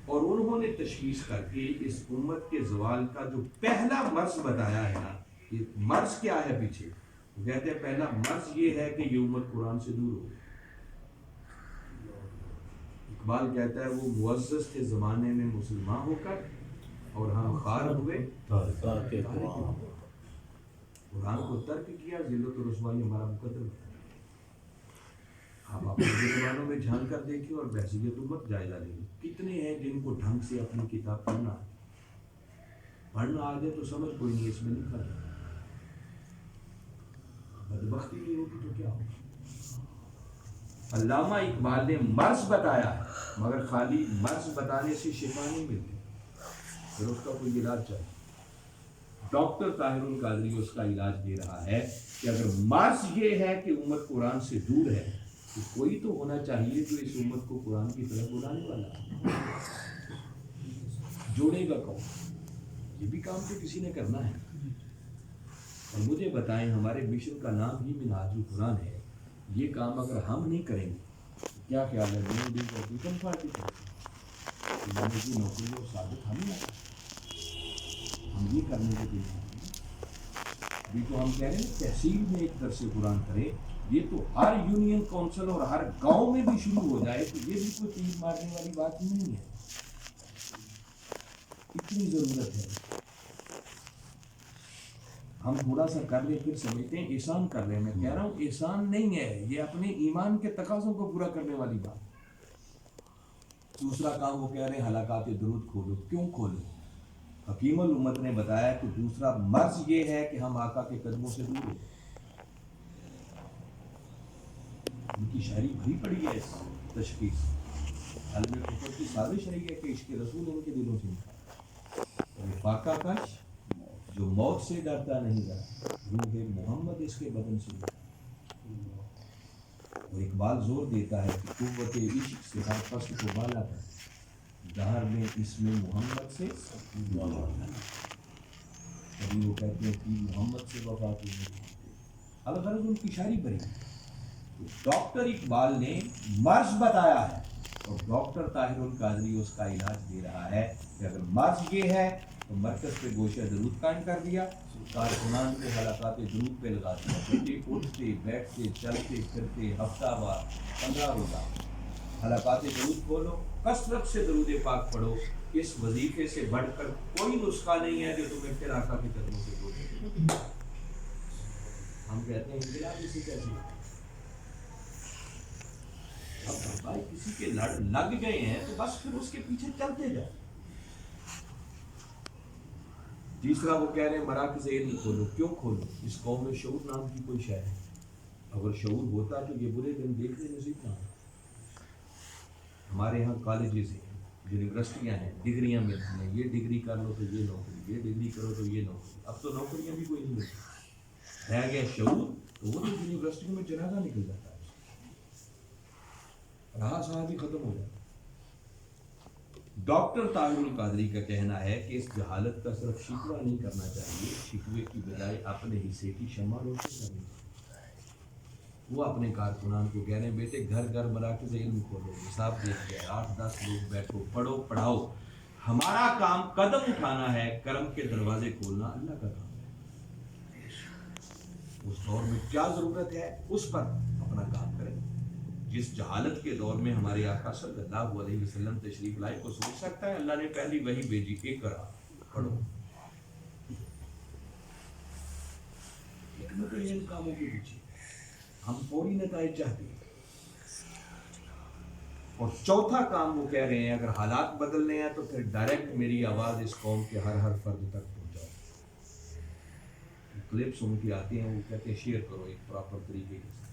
اور انہوں نے تشخیص کر کے اس امت کے زوال کا جو پہلا مرض بتایا ہے نا, کہ مرض کیا ہے پیچھے, وہ کہتے ہیں پہلا مرض یہ ہے کہ یہ امت قرآن سے دور ہو. اقبال کہتا ہے وہ معزز کے زمانے میں مسلمان ہو کر اور ہم خار ہوئے قرآن کو ترک کیا. ذلت و رسوائی ہمارا مقدر ہے. آپ اپنے زمانوں میں جھانک کر دیکھیں اور بحثیت امت جائزہ لیں. کتنے ہیں جن کو ڈھنگ سے اپنی کتاب پڑھنا آ جائے تو سمجھ کوئی نہیں اس میں لکھا جائے. بدبختی نہیں ہوگی تو کیا ہوگا. علامہ اقبال نے مرض بتایا ہے, مگر خالی مرض بتانے سے شفا نہیں ملتی, پھر اس کا کوئی علاج چاہیے. ڈاکٹر طاہر القادری اس کا علاج دے رہا ہے کہ اگر مرض یہ ہے کہ امت قرآن سے دور ہے تو کوئی تو ہونا چاہیے جو اس امت کو قرآن کی طرف بلانے والا جوڑے گا کون. یہ بھی کام تو کسی نے کرنا ہے. اور مجھے بتائیں, ہمارے مشن کا نام ہی منہاج القرآن ہے. یہ کام اگر ہم نہیں کریں گے کیا خیال ہے ریپبلکن پارٹی کی نوکری اور ثابت ہم نہیں آتا. ہم یہ کرنے کے لیے ابھی تو ہم کہہ رہے ہیں تحصیل میں ایک درس قرآن کریں, یہ تو ہر یونین کونسل اور ہر گاؤں میں بھی شروع ہو جائے تو یہ بھی کوئی تیر مارنے والی بات نہیں ہے. اتنی ضرورت ہے. ہم تھوڑا سا کر لیں پھر سمجھتے ہیں احسان کر رہے ہیں. میں کہہ رہا ہوں احسان نہیں ہے, یہ اپنے ایمان کے تقاضوں کو پورا کرنے والی بات. دوسرا کام وہ کہہ رہے ہیں حلقات درود کھولو. کیوں کھولو؟ حکیم الامت نے بتایا کہ دوسرا مرض یہ ہے کہ ہم آقا کے قدموں سے دور ہو. ان کی شاعری بھری پڑی ہے اس تشخیص. عالم کفر کی سازش رہی ہے کہ عشق رسول ان کے دلوں سے نکلا. فاقہ کش جو موت سے ڈرتا نہیں رہا, روح محمد اس کے بدن سے نکلا. اور اقبال زور دیتا ہے کہ قوت عشق سے ہر فصل کو بالا کر دہر میں اس میں محمد سے کبھی وہ کہتے ہیں کہ محمد سے وفات ہوئی. الغرض ان کی شاعری بری. ڈاکٹر اقبال نے مرض بتایا ہے اور ڈاکٹر طاہر القادری اس کا علاج دے رہا ہے کہ اگر مرض یہ ہے تو مرکز پہ گوشہ درود قائم کر دیا, کارکنان کو حلقات درود پہ لگا دیا. بیٹے اٹھتے بیٹھتے چلتے پھرتے ہفتہ وار 15 روزہ حلقات درود کھولو, کثرت سے درود پاک پڑھو. اس وظیفے سے بڑھ کر کوئی نسخہ نہیں ہے جو تمہیں پھر آقا کے قدموں سے جوڑے. ہم کہتے ہیں انقلاب اسی کیسے. اب بھائی کسی کے لگ گئے ہیں تو بس پھر اس کے پیچھے چلتے جائیں. تیسرا وہ کہہ رہے ہیں مراکز علم کھولو. کیوں کھولو؟ اس قوم میں شعور نام کی کوئی شے ہے. اگر شعور ہوتا تو یہ برے دن دیکھنے نصیب نہ ہوتا. ہمارے یہاں کالجز ہیں, یونیورسٹیاں ہیں, ڈگریاں ملتی ہیں. یہ ڈگری کر لو تو یہ نوکری, یہ ڈگری کرو تو یہ نوکری. اب تو نوکریاں بھی کوئی نہیں ملتی. رہ گیا شعور تو وہ تو یونیورسٹیوں میں جنازہ نکل جاتا ہے, رہا سہا بھی ختم ہو جاتا. ڈاکٹر طاہر القادری کا کہنا ہے کہ اس جہالت کا صرف شکوہ نہیں کرنا چاہیے, شکوے کی بجائے اپنے حصے کی شمع روشن کرنی چاہیے. وہ اپنے کارکنان کو کہہ رہے ہیں بیٹے گھر گھر مراکز علم کھولو, حساب دیکھ گئے 8-10 لوگ بیٹھو, پڑھو پڑھاؤ. ہمارا کام قدم اٹھانا ہے, کرم کے دروازے کھولنا اللہ کا کام ہے. اس دور میں کیا ضرورت ہے اس پر اپنا کام کریں. جس جہالت کے دور میں ہمارے آقا صلی اللہ علیہ وسلم تشریف لائے کو سوچ سکتا ہے اللہ نے پہلی وہی بھیجی کہ اقرا پڑھو. حکمت ہے ان کاموں کے پیچھے. ہم فوری نتائج چاہتے ہیں. اور چوتھا کام وہ کہہ رہے ہیں اگر حالات بدلنے ہیں تو پھر ڈائریکٹ میری آواز اس قوم کے ہر فرد تک پہنچاؤ. کلپس ان کی آتی ہیں وہ کہتے ہیں شیئر کرو ایک پراپر طریقے کے ساتھ.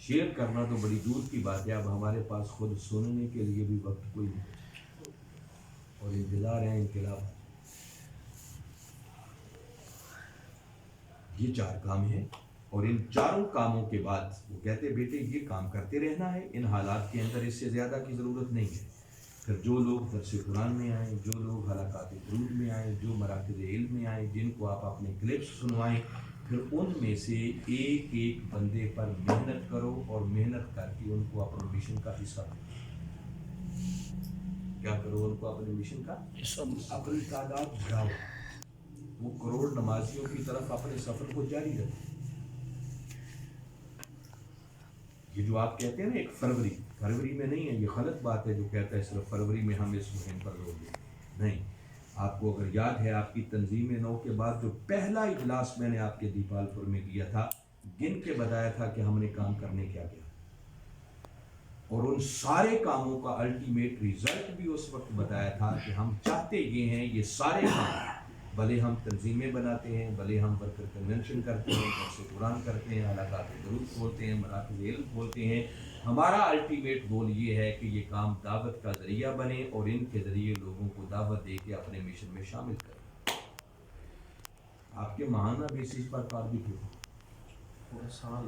شیئر کرنا تو بڑی دور کی بات ہے. اب ہمارے پاس خود سننے کے لیے بھی وقت کوئی نہیں اور انتظار ہے انقلاب. یہ 4 کام ہیں اور ان چاروں کاموں کے بعد وہ کہتے بیٹے یہ کام کرتے رہنا ہے. ان حالات کے اندر اس سے زیادہ کی ضرورت نہیں ہے. پھر جو لوگ درس قرآن میں آئیں, جو لوگ حلقات درود میں آئیں, جو مراکز علم میں آئیں, جن کو آپ اپنے کلپس سنوائیں, پھر ان میں سے ایک ایک بندے پر محنت کرو اور محنت کر کے ان کو اپنے مشن کا حصہ دو. کیا کرو؟ ان کو اپنے مشن کا اپنی تعداد بڑھاؤ. وہ کروڑ نمازیوں کی طرف اپنے سفر کو جاری رکھیں. یہ جو آپ کہتے ہیں نا ایک فروری میں نہیں ہے, یہ غلط بات ہے جو کہتا ہے صرف فروری میں ہم اس مہم پر زور دیں. نہیں, آپ کو اگر یاد ہے آپ کی تنظیم نو کے بعد جو پہلا اجلاس میں نے آپ کے دیپال پور میں کیا تھا, گن کے بتایا تھا کہ ہم نے کام کرنے کیا کیا, اور ان سارے کاموں کا الٹیمیٹ ریزلٹ بھی اس وقت بتایا تھا کہ ہم چاہتے یہ ہیں یہ سارے کام, بھلے ہم تنظیمیں بناتے ہیں, بھلے ہم ورکر کنونشن کرتے ہیں, درس قرآن کرتے ہیں, حلقات درود کھولتے ہیں, مراکز علم کھولتے ہیں, ہمارا الٹیمیٹ گول یہ ہے کہ یہ کام دعوت کا ذریعہ بنے اور ان کے ذریعے لوگوں کو دعوت دے کے اپنے مشن میں شامل کریں. آپ کے ماہانہ بیسس پر ٹارگٹ ہوگا پورا سال.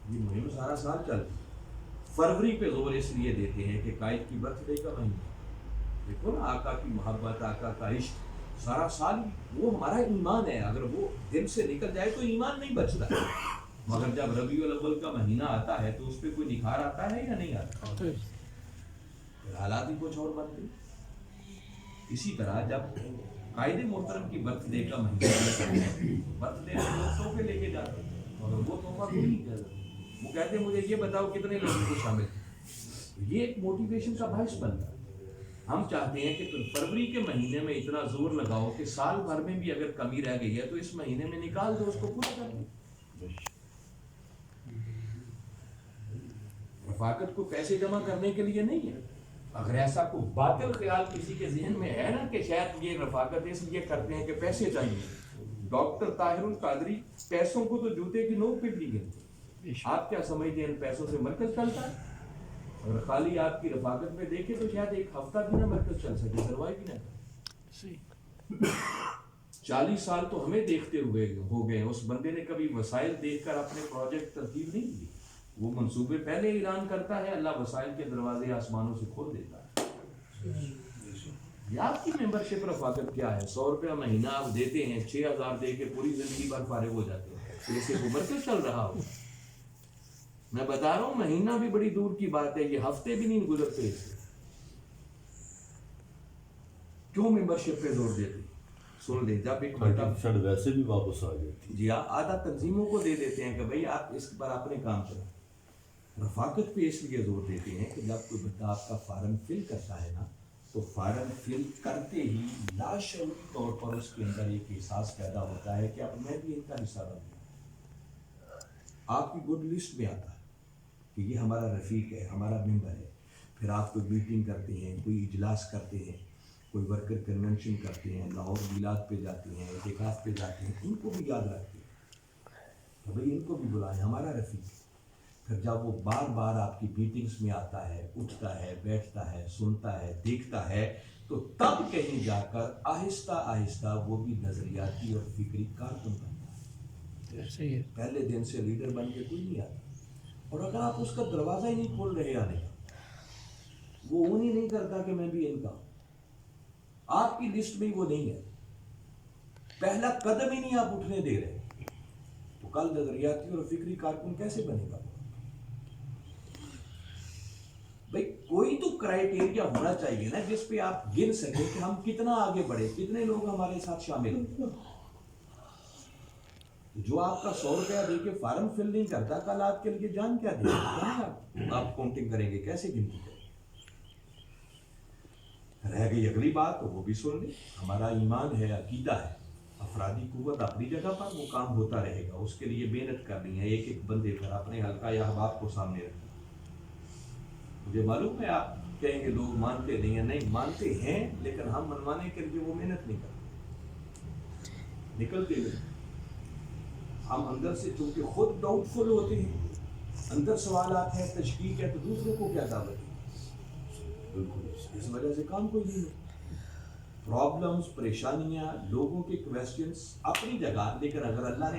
یہ مہم سارا سال چلتی ہے. فروری پہ زور اس لیے دیتے ہیں کہ قائد کی برتھ ڈے کا مہینہ, دیکھو نا آقا کی محبت, آقا کا عشق سارا سال وہ ہمارا ایمان ہے. اگر وہ دل سے نکل جائے تو ایمان نہیں بچتا ہے, مگر جب ربیع الاول کا مہینہ آتا ہے تو اس پہ کوئی نکھار آتا ہے یا نہیں آتا؟ پھر حالات ہی کچھ اور بنتے. اسی طرح جب قائد محترم کی برتھ ڈے کا مہینہ, برتھ ڈے میں لوگ تحفے لے کے جاتے ہیں مگر وہ تحفہ کوئی نہیں کہتا. وہ کہتے ہیں مجھے یہ بتاؤ کتنے لوگوں کو شامل ہیں. یہ ایک موٹیویشن کا باعث بنتا ہے. ہم چاہتے ہیں کہ فروری کے مہینے میں اتنا زور لگاؤ کہ سال بھر میں بھی اگر کمی رہ گئی ہے تو اس مہینے میں نکال دو, اس کو پورا کر دو. رفاقت کو پیسے جمع کرنے کے لیے نہیں ہے. اگر ایسا کوئی باطل خیال کسی کے ذہن میں ہے نا کہ شاید یہ رفاقت اس لیے کرتے ہیں کہ پیسے چاہیے, ڈاکٹر طاہر القادری پیسوں کو تو جوتے کی نوک پہ بھی گنتے. آپ کیا سمجھتے ہیں ان پیسوں سے مرکز چلتا ہے؟ اگر خالی آپ کی رفاقت میں دیکھیں تو شاید ایک ہفتہ بھی نہ مرکز چل سکے, سروائیو بھی نہ کرے. 40 سال تو ہمیں دیکھتے ہوئے ہو گئے. اس بندے نے کبھی وسائل دیکھ کر اپنے پروجیکٹ ترتیب نہیں دی. وہ منصوبے پہلے اعلان کرتا ہے, اللہ وسائل کے دروازے آسمانوں سے کھول دیتا ہے. یہ آپ کی ممبرشپ رفاقت کیا ہے؟ 100 روپیہ مہینہ آپ دیتے ہیں, 6000 دے کے پوری زندگی بھر فارغ ہو جاتے ہیں. جیسے وہ مرکز چل رہا ہو. میں بتا رہا ہوں مہینہ بھی بڑی دور کی بات ہے, یہ ہفتے بھی نہیں گزرتے. کیوں ممبرشپ پہ زور دیتے؟ سن لیں, جب ایک بڑا ویسے بھی واپس آ گئے, جی ہاں, آدھا تنظیموں کو دے دیتے ہیں کہ بھائی آپ اس پر اپنے کام کریں. رفاقت پہ اس لیے زور دیتے ہیں کہ جب کوئی بندہ آپ کا فارم فل کرتا ہے نا, تو فارم فل کرتے ہی لاشعوری طور پر اس کے اندر ایک احساس پیدا ہوتا ہے کہ اب میں بھی ان کا حصہ بن گیا. آپ کی گڈ لسٹ میں آتا ہے کہ یہ ہمارا رفیق ہے, ہمارا ممبر ہے. پھر آپ کوئی میٹنگ کرتے ہیں, کوئی اجلاس کرتے ہیں, کوئی ورکر کنونشن کرتے ہیں, لاہور میلاد پہ جاتے ہیں, اعتکاف پہ جاتے ہیں, ان کو بھی یاد رکھتے ہیں کہ بھائی ان کو بھی بلائیں, ہمارا رفیق ہے. پھر جب وہ بار بار آپ کی میٹنگز میں آتا ہے, اٹھتا ہے, بیٹھتا ہے, سنتا ہے, دیکھتا ہے, تو تب کہیں جا کر آہستہ آہستہ وہ بھی نظریاتی اور فکری کارکن بنتا ہے. پہلے دن سے لیڈر بن کے کوئی نہیں آتا. اور اگر آپ اس کا دروازہ ہی نہیں کھول رہے آنے کا, وہ اون ہی نہیں کرتا کہ میں بھی ان کا ہوں, آپ کی لسٹ میں وہ نہیں ہے, پہلا قدم ہی نہیں آپ اٹھنے دے رہے, تو کل نظریاتی اور فکری کارکن کیسے بنے گا؟ بھائی کوئی تو کرائیٹیریا ہونا چاہیے نا جس پہ آپ گن سکیں کہ ہم کتنا آگے بڑھے, کتنے لوگ ہمارے ساتھ شامل ہیں. جو آپ کا 100 روپیہ دے کے فارم فل نہیں کرتا، کل آپ کے لیے جان کیا دے گا؟ کہاں آپ کاؤنٹنگ کریں گے؟ کیسے گنتی کریں گے؟ رہ گئی اگلی بات، تو وہ بھی سن لیں. ہمارا ایمان ہے، عقیدہ ہے، افرادی قوت اپنی جگہ پر، وہ کام ہوتا رہے گا. اس کے لیے محنت کرنی ہے، ایک ایک بندے پر اپنے حلقہ یا احباب کو سامنے رکھنا. مجھے معلوم ہے آپ کہیں گے لوگ مانتے نہیں ہیں. نہیں، مانتے ہیں، لیکن ہم منوانے کے لیے وہ محنت نہیں کرتے، نکلتے نہیں. ہم اندر سے چونکہ خود ڈاؤٹ فل ہوتے ہیں، اندر سوالات ہیں، تشکیک ہے، تو دوسروں کو کیا دعوت دیں؟ بالکل اس وجہ سے کام کوئی نہیں ہوتا. پرابلمز، پریشانیاں، لوگوں کے کویسچنس اپنی جگہ، لیکن اگر اللہ نے